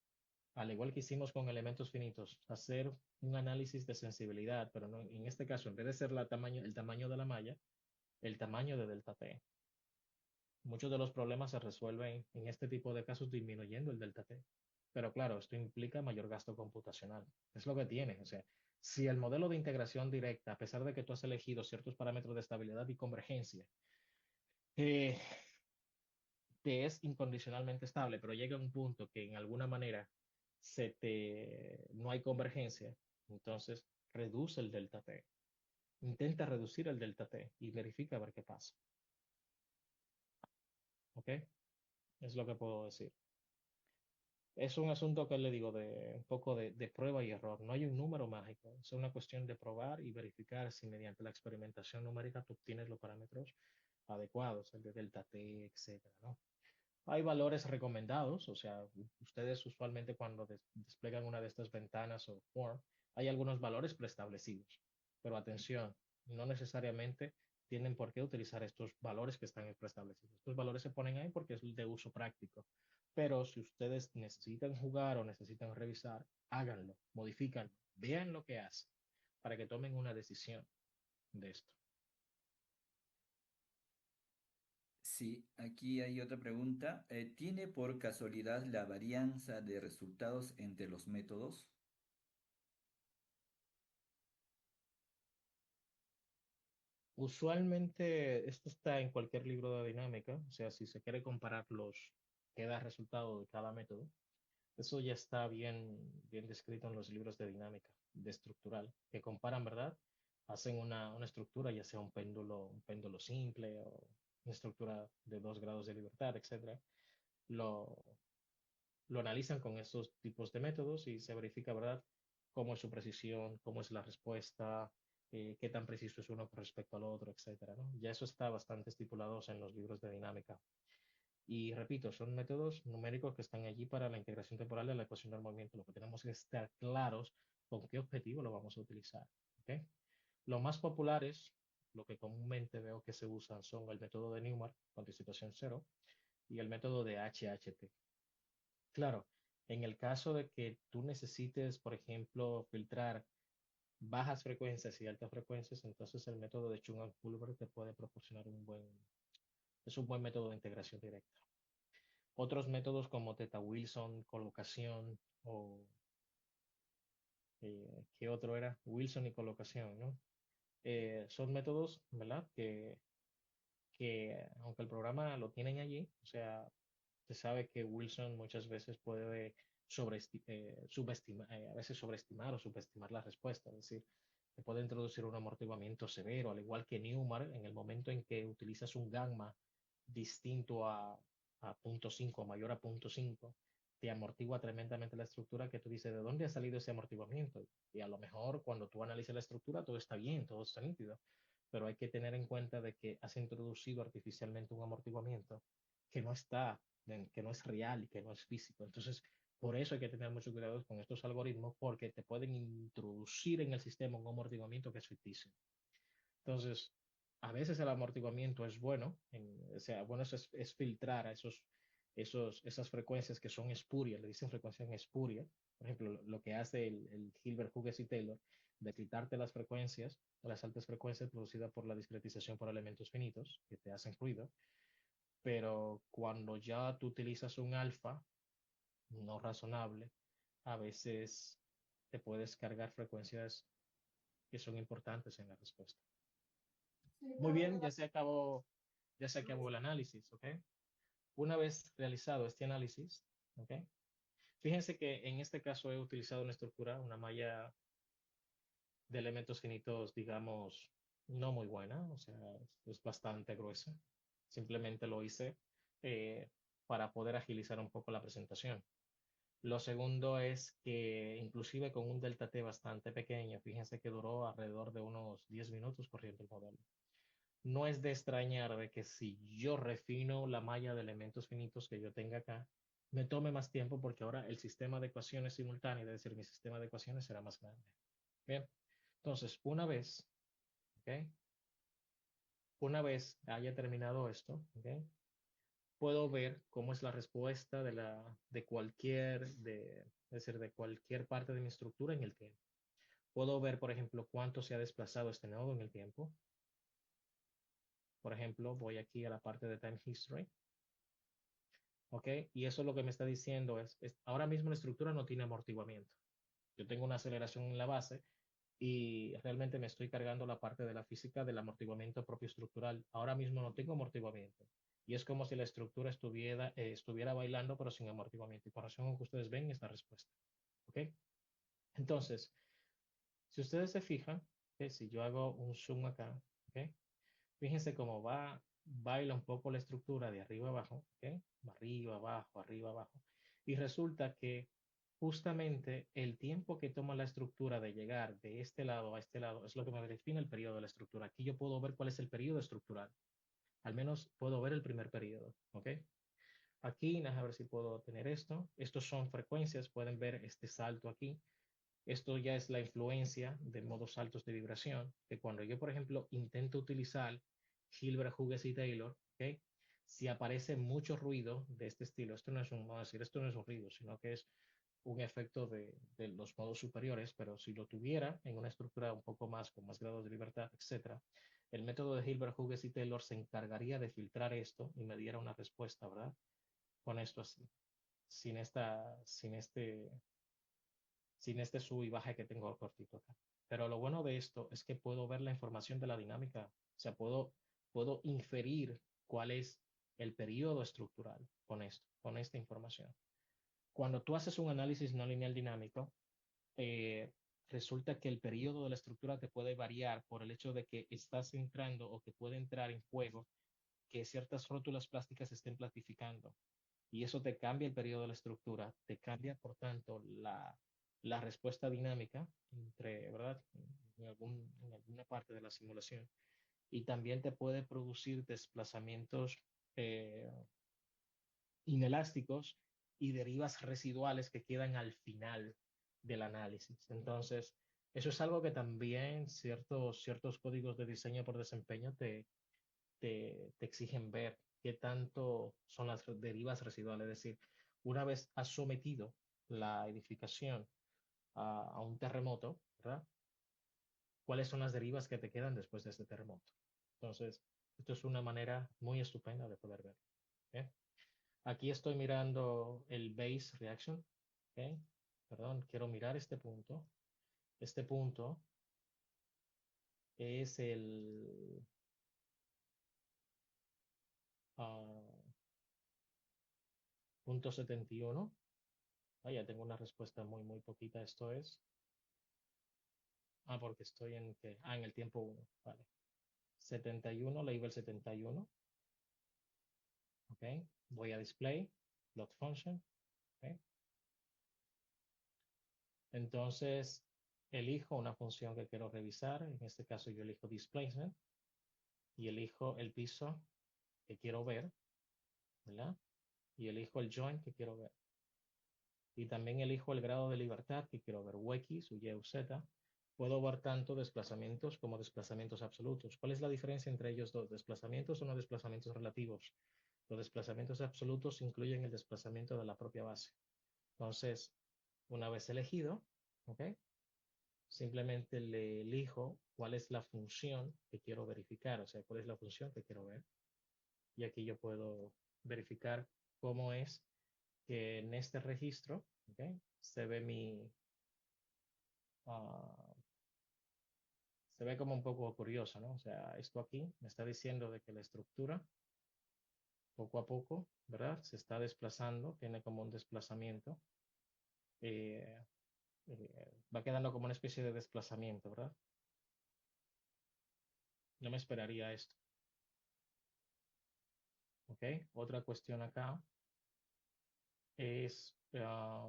al igual que hicimos con elementos finitos, hacer un análisis de sensibilidad, pero no, en este caso, en vez de ser el tamaño de la malla, el tamaño de delta T. Muchos de los problemas se resuelven en este tipo de casos disminuyendo el delta T. Pero claro, esto implica mayor gasto computacional. Es lo que tiene. O sea, si el modelo de integración directa, a pesar de que tú has elegido ciertos parámetros de estabilidad y convergencia, eh, te es incondicionalmente estable, pero llega un punto que en alguna manera no hay convergencia, entonces reduce el delta T. Intenta reducir el delta T y verifica a ver qué pasa. ¿Ok? Es lo que puedo decir. Es un asunto que le digo de un poco de prueba y error. No hay un número mágico. Es una cuestión de probar y verificar si mediante la experimentación numérica tú obtienes los parámetros adecuados, el de delta T, etcétera, ¿no? Hay valores recomendados, o sea, ustedes usualmente cuando desplegan una de estas ventanas o form, hay algunos valores preestablecidos. Pero atención, no necesariamente tienen por qué utilizar estos valores que están preestablecidos. Estos valores se ponen ahí porque es de uso práctico. Pero si ustedes necesitan jugar o necesitan revisar, háganlo, modifícanlo, vean lo que hace para que tomen una decisión de esto. Sí, aquí hay otra pregunta. ¿Tiene por casualidad la varianza de resultados entre los métodos? Usualmente esto está en cualquier libro de dinámica, o sea, si se quiere comparar que da resultado de cada método, eso ya está bien descrito en los libros de dinámica, de estructural, que comparan, ¿verdad? Hacen una estructura, ya sea un péndulo simple o una estructura de 2 grados de libertad, etcétera. Lo, lo analizan con estos tipos de métodos y se verifica, ¿verdad?, cómo es su precisión, cómo es la respuesta, qué tan preciso es uno con respecto al otro, etcétera, ¿no? Ya eso está bastante estipulado en los libros de dinámica. Y repito, son métodos numéricos que están allí para la integración temporal de la ecuación del movimiento. Lo que tenemos que estar claros con qué objetivo lo vamos a utilizar. ¿Okay? Los más populares, lo que comúnmente veo que se usan son el método de Newmark, con anticipación cero, y el método de HHT. Claro, en el caso de que tú necesites, por ejemplo, filtrar bajas frecuencias y altas frecuencias, entonces el método de Chung-Pulver te puede proporcionar es un buen método de integración directa. Otros métodos como Theta Wilson, colocación o ¿qué otro era? Wilson y colocación, ¿no? Son métodos, ¿verdad? Que aunque el programa lo tienen allí, o sea, se sabe que Wilson muchas veces puede subestimar, a veces sobreestimar o subestimar la respuesta, es decir, que puede introducir un amortiguamiento severo, al igual que Newmark, en el momento en que utilizas un gamma distinto a punto 5, mayor a punto 5, te amortigua tremendamente la estructura que tú dices, ¿de dónde ha salido ese amortiguamiento? Y a lo mejor cuando tú analizas la estructura todo está bien, todo está nítido, pero hay que tener en cuenta de que has introducido artificialmente un amortiguamiento que no está, que no es real y que no es físico. Entonces, por eso hay que tener mucho cuidado con estos algoritmos porque te pueden introducir en el sistema un amortiguamiento que es ficticio. Entonces, a veces el amortiguamiento es bueno, o sea, bueno es filtrar a esas frecuencias que son espurias, le dicen frecuencia en espuria. Por ejemplo, lo que hace el Hilbert, Hughes y Taylor, de quitarte las frecuencias, las altas frecuencias producidas por la discretización por elementos finitos, que te hacen ruido, pero cuando ya tú utilizas un alfa no razonable, a veces te puedes cargar frecuencias que son importantes en la respuesta. Muy bien, ya se acabó el análisis, ¿ok? Una vez realizado este análisis, ¿ok? Fíjense que en este caso he utilizado una estructura, una malla de elementos finitos, digamos, no muy buena, o sea, es bastante gruesa. Simplemente lo hice eh, para poder agilizar un poco la presentación. Lo segundo es que inclusive con un delta T bastante pequeño, fíjense que duró alrededor de unos 10 minutos corriendo el modelo. No es de extrañar de que si yo refino la malla de elementos finitos que yo tenga acá, me tome más tiempo porque ahora el sistema de ecuaciones simultáneas, es decir, mi sistema de ecuaciones será más grande. Bien, entonces, ¿ok? Una vez haya terminado esto, ¿ok? Puedo ver cómo es la respuesta es decir, de cualquier parte de mi estructura en el tiempo. Puedo ver, por ejemplo, cuánto se ha desplazado este nodo en el tiempo. por ejemplo, voy aquí a la parte de Time History, ¿ok? Y eso lo que me está diciendo ahora mismo la estructura no tiene amortiguamiento. Yo tengo una aceleración en la base y realmente me estoy cargando la parte de la física del amortiguamiento propio estructural. Ahora mismo no tengo amortiguamiento. Y es como si la estructura estuviera bailando, pero sin amortiguamiento. Y por razón que ustedes ven esta respuesta. ¿Ok? Entonces, si ustedes se fijan, si yo hago un zoom acá, ¿ok? Fíjense cómo baila un poco la estructura de arriba abajo, ¿ok? Arriba, abajo. Y resulta que justamente el tiempo que toma la estructura de llegar de este lado a este lado es lo que me define el periodo de la estructura. Aquí yo puedo ver cuál es el periodo estructural. Al menos puedo ver el primer periodo, ¿ok? Aquí, a ver si puedo tener esto. Estos son frecuencias, pueden ver este salto aquí. Esto ya es la influencia de modos altos de vibración, que cuando yo, por ejemplo, intento utilizar Hilbert, Hughes y Taylor, ¿okay? Si aparece mucho ruido de este estilo, esto no es un, vamos a decir, esto no es un ruido, sino que es un efecto de los modos superiores, pero si lo tuviera en una estructura un poco más, con más grados de libertad, etcétera, el método de Hilbert, Hughes y Taylor se encargaría de filtrar esto y me diera una respuesta, ¿verdad? Con esto así, sin este sub y baja que tengo cortito acá. Pero lo bueno de esto es que puedo ver la información de la dinámica, o sea, puedo inferir cuál es el periodo estructural con esto, con esta información. Cuando tú haces un análisis no lineal dinámico, eh, resulta que el periodo de la estructura te puede variar por el hecho de que estás entrando o que puede entrar en juego que ciertas rótulas plásticas estén plastificando y eso te cambia el periodo de la estructura, te cambia, por tanto, la respuesta dinámica ¿verdad? En alguna parte de la simulación. Y también te puede producir desplazamientos eh, inelásticos y derivas residuales que quedan al final del análisis. Entonces, eso es algo que también ciertos códigos de diseño por desempeño te exigen ver qué tanto son las derivas residuales. Es decir, una vez has sometido la edificación a un terremoto, ¿verdad? ¿Cuáles son las derivas que te quedan después de este terremoto? Entonces, esto es una manera muy estupenda de poder ver. ¿Okay? Aquí estoy mirando el base reaction. ¿Okay? Perdón, quiero mirar este punto. Este punto es el punto 71. Ya tengo una respuesta muy, muy poquita. Esto es. Porque estoy en el tiempo uno. Vale. 71, label 71. Ok. Voy a display, plot function. Ok. Entonces, elijo una función que quiero revisar. En este caso, yo elijo displacement y elijo el piso que quiero ver, ¿verdad? Y elijo el joint que quiero ver. Y también elijo el grado de libertad que quiero ver, u X, u Y, u Z. Puedo ver tanto desplazamientos como desplazamientos absolutos. ¿Cuál es la diferencia entre ellos dos? Desplazamientos o no desplazamientos relativos. Los desplazamientos absolutos incluyen el desplazamiento de la propia base. Entonces, una vez elegido, ¿ok? Simplemente le elijo cuál es la función que quiero verificar, o sea, cuál es la función que quiero ver. Y aquí yo puedo verificar cómo es que en este registro, ¿ok? Uh, se ve como un poco curioso, ¿no? O sea, esto aquí me está diciendo de que la estructura poco a poco, ¿verdad? Se está desplazando, tiene como un desplazamiento, eh, va quedando como una especie de desplazamiento, ¿verdad? No me esperaría esto, ¿ok? Otra cuestión acá es, a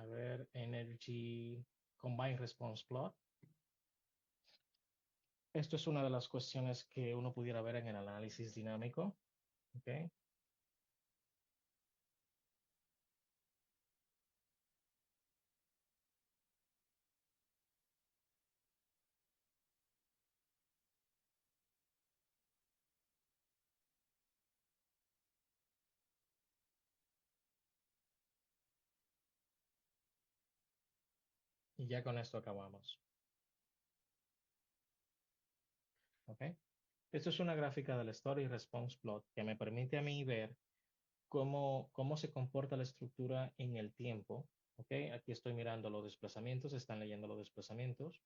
ver, Energy Combined Response Plot. Esto es una de las cuestiones que uno pudiera ver en el análisis dinámico, ¿ok? Y ya con esto acabamos. ¿Ok? Esto es una gráfica del Story Response Plot que me permite a mí ver cómo se comporta la estructura en el tiempo. ¿Ok? Aquí estoy mirando los desplazamientos, están leyendo los desplazamientos.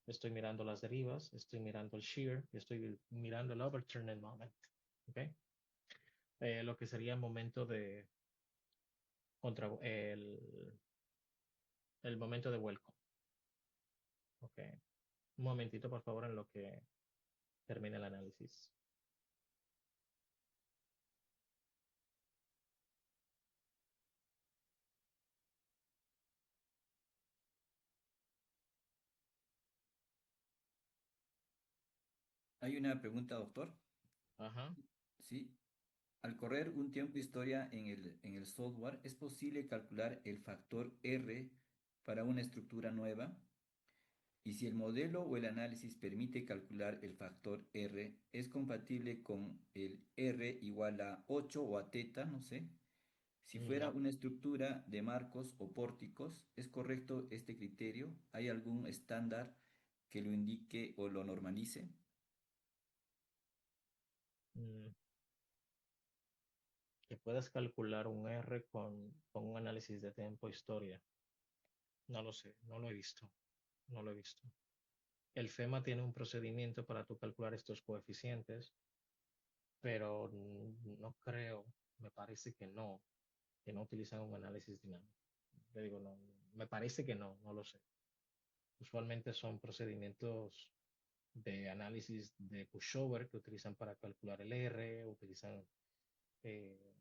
Estoy mirando las derivas, estoy mirando el shear, estoy mirando el overturning moment. ¿Ok? Lo que sería el momento de contra el momento de vuelco. ¿Ok? Un momentito, por favor, en lo que termine el análisis. Hay una pregunta, doctor. Ajá. Sí. Al correr un tiempo historia en el software, ¿es posible calcular el factor R para una estructura nueva? Y si el modelo o el análisis permite calcular el factor R, ¿es compatible con el R igual a 8 o a teta? No sé. Si fuera No. una estructura de marcos o pórticos, ¿es correcto este criterio? ¿Hay algún estándar que lo indique o lo normalice? Mm, que puedas calcular un R con un análisis de tiempo historia. No lo sé, no lo he visto. No lo he visto. El FEMA tiene un procedimiento para tú calcular estos coeficientes, pero no creo, me parece que no utilizan un análisis dinámico. Te digo, no, me parece que no, no lo sé. Usualmente son procedimientos de análisis de pushover que utilizan para calcular el R, utilizan eh,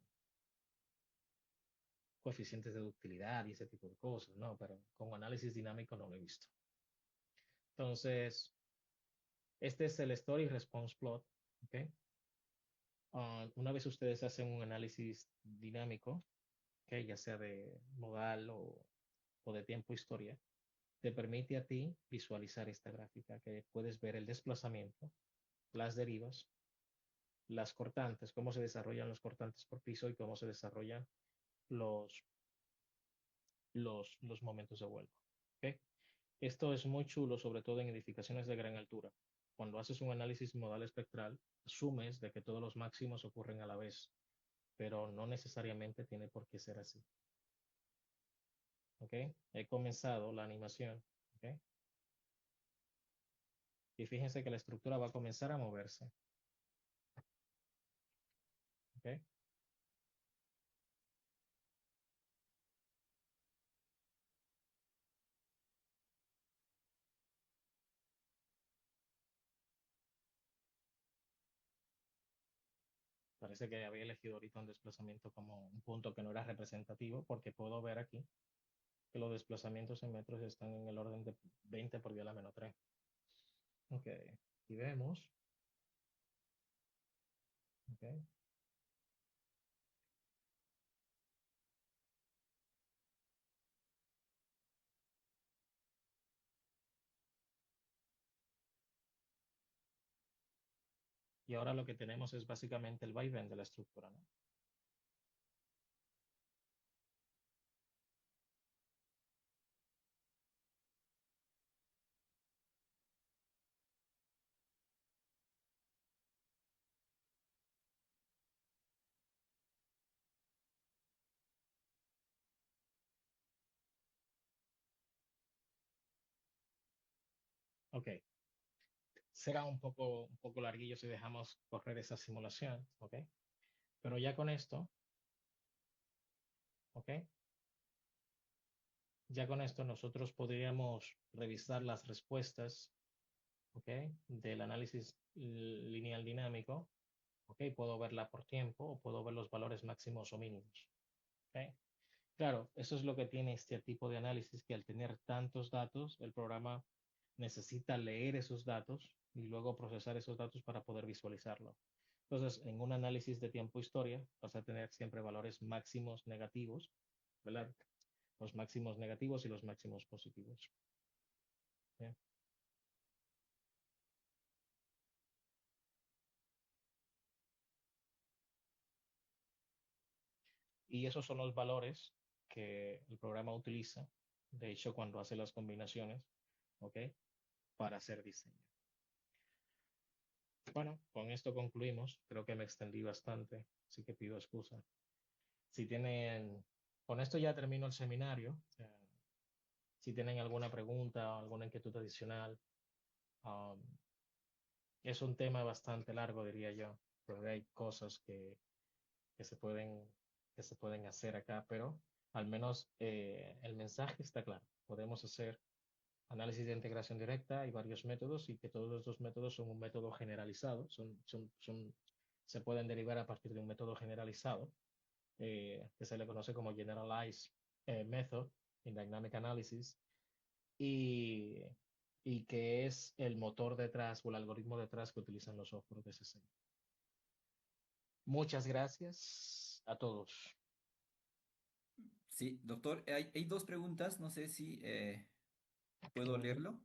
coeficientes de ductilidad y ese tipo de cosas, ¿no? Pero con análisis dinámico no lo he visto. Entonces, este es el Story Response Plot, ¿ok? Una vez ustedes hacen un análisis dinámico, ¿ok? Ya sea de modal o de tiempo historia, te permite a ti visualizar esta gráfica, que puedes ver el desplazamiento, las derivas, las cortantes, cómo se desarrollan los cortantes por piso y cómo se desarrollan los, los momentos de vuelo. ¿Ok? Esto es muy chulo, sobre todo en edificaciones de gran altura. Cuando haces un análisis modal espectral, asumes de que todos los máximos ocurren a la vez, pero no necesariamente tiene por qué ser así. ¿Ok? He comenzado la animación. ¿Ok? Y fíjense que la estructura va a comenzar a moverse. ¿Ok? Parece que había elegido ahorita un desplazamiento como un punto que no era representativo, porque puedo ver aquí que los desplazamientos en metros están en el orden de 20 por 10 a la menos 3. Ok, y vemos. Ok, y ahora lo que tenemos es básicamente el vaivén de la estructura, ¿no? Ok, será un poco larguillo si dejamos correr esa simulación, ¿ok? Pero ya con esto, ¿ok? Ya con esto nosotros podríamos revisar las respuestas, ¿ok? Del análisis lineal dinámico, ¿ok? Puedo verla por tiempo o puedo ver los valores máximos o mínimos, ¿ok? Claro, eso es lo que tiene este tipo de análisis, que al tener tantos datos, el programa necesita leer esos datos y luego procesar esos datos para poder visualizarlo. Entonces, en un análisis de tiempo-historia, vas a tener siempre valores máximos negativos, ¿verdad? Los máximos negativos y los máximos positivos. ¿Bien? Y esos son los valores que el programa utiliza. de hecho, cuando hace las combinaciones, ¿ok? Para hacer diseño. Bueno, con esto concluimos. Creo que me extendí bastante, así que pido excusa. Si tienen, con esto ya termino el seminario. Si tienen alguna pregunta o alguna inquietud adicional, um, es un tema bastante largo, diría yo, pero hay cosas que se pueden, que se pueden hacer acá, pero al menos el mensaje está claro. Podemos hacer análisis de integración directa y varios métodos y que todos estos métodos son un método generalizado, se pueden derivar a partir de un método generalizado que se le conoce como Generalized Method in Dynamic Analysis y, y que es el motor detrás o el algoritmo detrás que utilizan los software de CC. Muchas gracias a todos. Sí, doctor, hay dos preguntas, no sé si puedo Ujú. leerlo.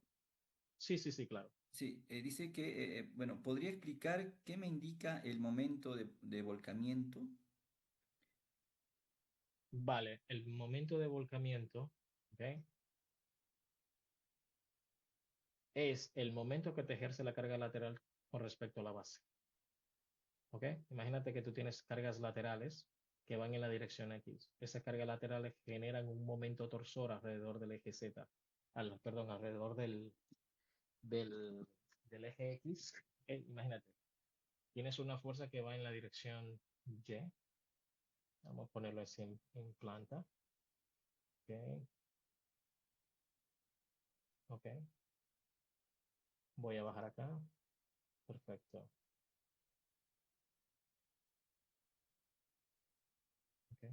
Sí, sí, sí, claro. Sí, dice que, bueno, ¿podría explicar qué me indica el momento de volcamiento? Vale, el momento de volcamiento, ¿ok? Es el momento que te ejerce la carga lateral con respecto a la base. ¿Ok? Imagínate que tú tienes cargas laterales que van en la dirección X. Esas cargas laterales generan un momento torsor alrededor del eje Z, perdón, alrededor del, del eje X. Imagínate, tienes una fuerza que va en la dirección Y. Vamos a ponerlo así en planta. Ok, ok. Voy a bajar acá. Perfecto. Ok.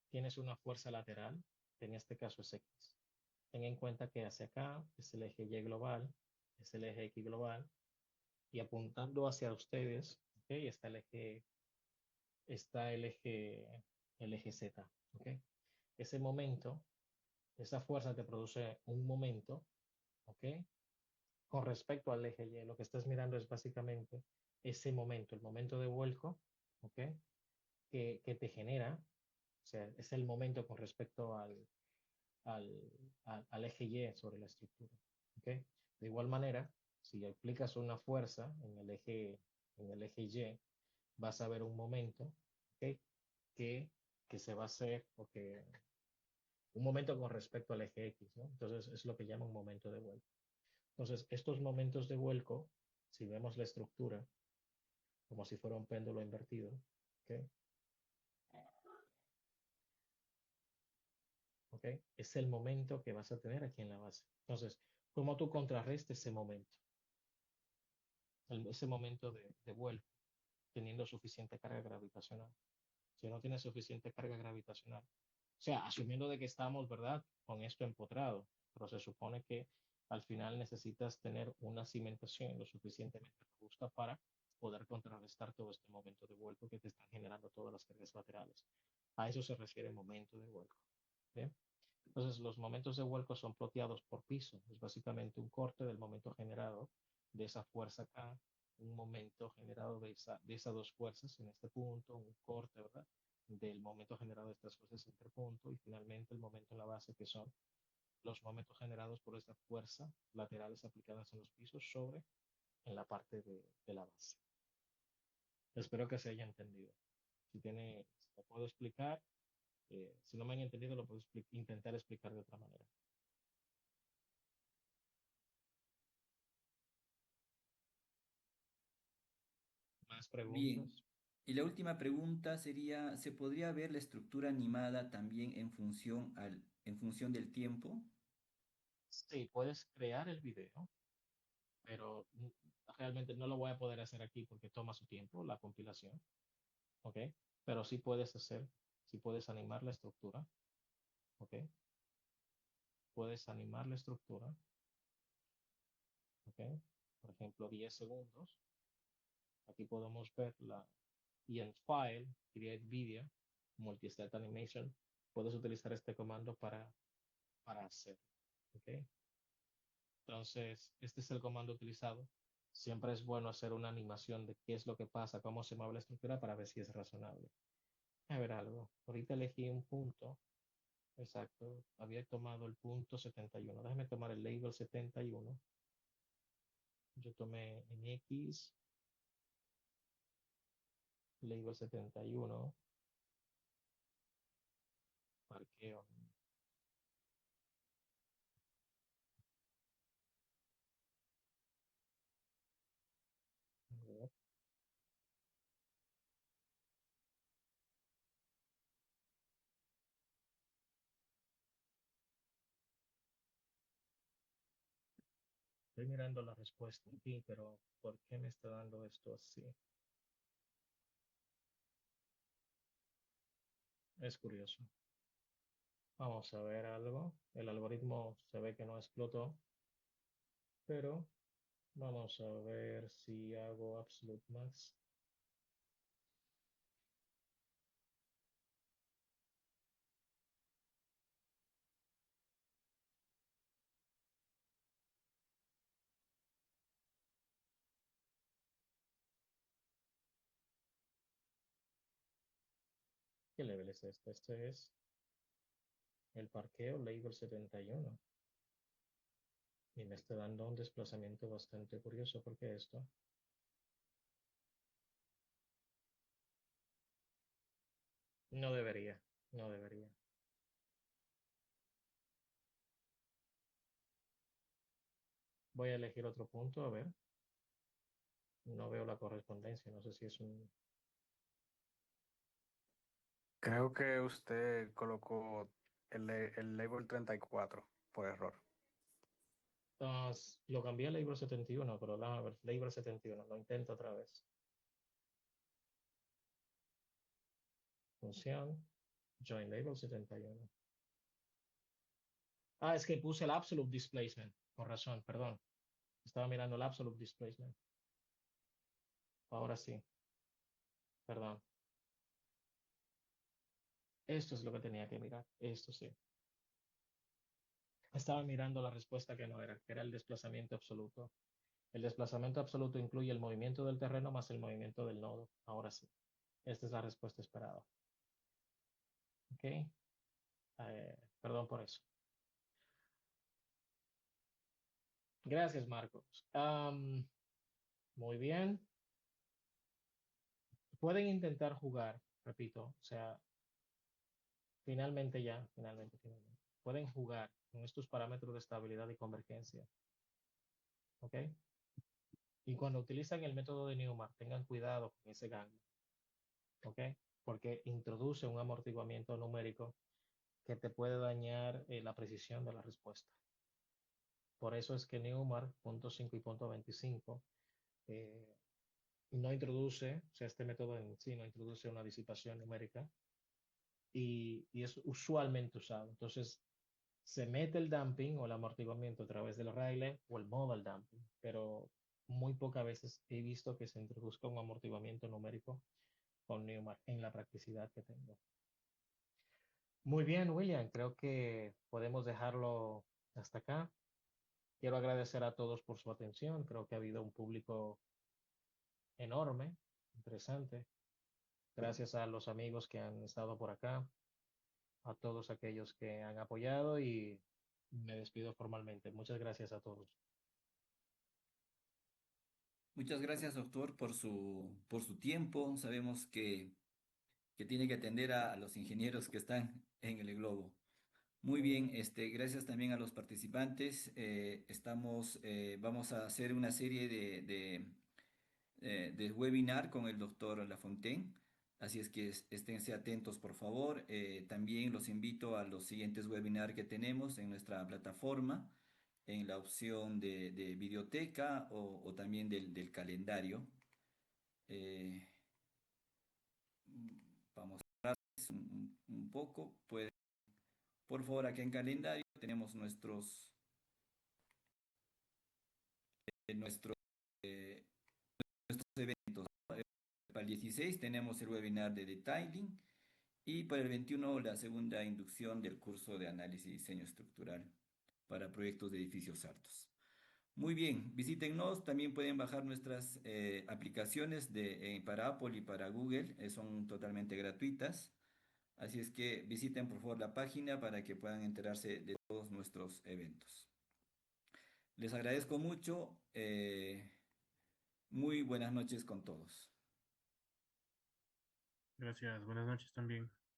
Tienes una fuerza lateral, que en este caso es X. Ten en cuenta que hacia acá es el eje Y global, es el eje X global, y apuntando hacia ustedes, ¿okay? Está el eje Z, ¿okay? Ese momento, esa fuerza te produce un momento, ¿okay? Con respecto al eje Y, lo que estás mirando es básicamente ese momento, el momento de vuelco, ¿okay? Que te genera, o sea, es el momento con respecto al, al eje Y sobre la estructura. ¿Okay? De igual manera, si aplicas una fuerza en el eje Y, vas a ver un momento ¿okay? que, que se va a hacer, o que, un momento con respecto al eje X, ¿no? Entonces es lo que llama un momento de vuelco. Entonces, estos momentos de vuelco, si vemos la estructura como si fuera un péndulo invertido, ¿okay? ¿Okay? Es el momento que vas a tener aquí en la base. Entonces, ¿cómo tú contrarrestes ese momento? Ese momento de vuelo, teniendo suficiente carga gravitacional. Si no tienes suficiente carga gravitacional, o sea, asumiendo de que estamos, ¿verdad?, con esto empotrado, pero se supone que al final necesitas tener una cimentación lo suficientemente robusta para poder contrarrestar todo este momento de vuelco que te están generando todas las cargas laterales. A eso se refiere momento de vuelco. ¿Bien? Entonces, los momentos de vuelco son ploteados por piso. Es básicamente un corte del momento generado de esa fuerza acá, un momento generado de esas dos fuerzas en este punto, un corte, ¿verdad? Del momento generado de estas fuerzas en este punto y finalmente el momento en la base que son los momentos generados por esta fuerza laterales aplicadas en los pisos sobre en la parte de la base. Espero que se haya entendido. Si lo puedo explicar, si no me han entendido, lo puedo intentar explicar de otra manera. ¿Más Bien. preguntas? Y la última pregunta sería, ¿se podría ver la estructura animada también en función del tiempo? Sí, puedes crear el video, pero realmente no lo voy a poder hacer aquí porque toma su tiempo la compilación, ¿ok? Pero sí puedes animar la estructura, ¿ok? Puedes animar la estructura, ¿ok? Por ejemplo, 10 segundos. Aquí podemos verla y en File, Create Video, Multistate Animation, puedes utilizar este comando para hacerlo, ¿ok? Entonces, este es el comando utilizado. Siempre es bueno hacer una animación de qué es lo que pasa, cómo se mueve la estructura para ver si es razonable. A ver algo. Ahorita elegí un punto exacto. Había tomado el punto 71. Déjame tomar el label 71. Yo tomé en X, label 71, parqueo. A ver, estoy mirando la respuesta aquí, pero ¿por qué me está dando esto así? Es curioso. Vamos a ver algo. El algoritmo se ve que no explotó, pero vamos a ver si hago absolute max. ¿Qué level es este? Este es el parqueo label 71 y me está dando un desplazamiento bastante curioso. ¿Por qué esto? No debería, no debería. Voy a elegir otro punto, a ver. No veo la correspondencia, no sé si es un... Creo que usted colocó el label 34 por error. Lo cambié a label 71, pero vamos a ver, label 71, lo intento otra vez. Función, join label 71. Ah, es que puse el absolute displacement, por razón, perdón. Estaba mirando el absolute displacement. Ahora sí, perdón. Esto es lo que tenía que mirar, esto sí. Estaba mirando la respuesta que no era, que era el desplazamiento absoluto. El desplazamiento absoluto incluye el movimiento del terreno más el movimiento del nodo. Ahora sí, esta es la respuesta esperada. ¿Ok? Perdón por eso. Gracias, Marcos. Muy bien. Pueden intentar jugar, repito, o sea, finalmente ya, finalmente. Pueden jugar con estos parámetros de estabilidad y convergencia. ¿Ok? Y cuando utilizan el método de Newmark, tengan cuidado con ese ganglio. ¿Ok? Porque introduce un amortiguamiento numérico que te puede dañar la precisión de la respuesta. Por eso es que Newmark, punto 5 y punto 25, eh, no introduce, o sea, este método en sí no introduce una disipación numérica y es usualmente usado. Entonces, se mete el damping o el amortiguamiento a través del Rayleigh o el modal damping, pero muy pocas veces he visto que se introduzca un amortiguamiento numérico con Newmark en la practicidad que tengo. Muy bien, William, creo que podemos dejarlo hasta acá. Quiero agradecer a todos por su atención. Creo que ha habido un público enorme, interesante. Gracias a los amigos que han estado por acá, a todos aquellos que han apoyado y me despido formalmente. Muchas gracias a todos. Muchas gracias, doctor, por su tiempo. Sabemos que tiene que atender a los ingenieros que están en el globo. Muy bien, gracias también a los participantes. Vamos a hacer una serie de webinar con el doctor Lafontaine. Así es que esténse atentos, por favor. También los invito a los siguientes webinars que tenemos en nuestra plataforma, en la opción de videoteca o también del calendario. Eh, Vamos a ver un poco. Por favor, aquí en calendario tenemos nuestros eh, eventos. Para el 16 tenemos el webinar de detailing y para el 21 la segunda inducción del curso de análisis y diseño estructural para proyectos de edificios altos. Muy bien, visítennos, también pueden bajar nuestras aplicaciones para Apple y para Google, son totalmente gratuitas. Así es que visiten por favor la página para que puedan enterarse de todos nuestros eventos. Les agradezco mucho. Muy buenas noches con todos. Gracias, buenas noches también.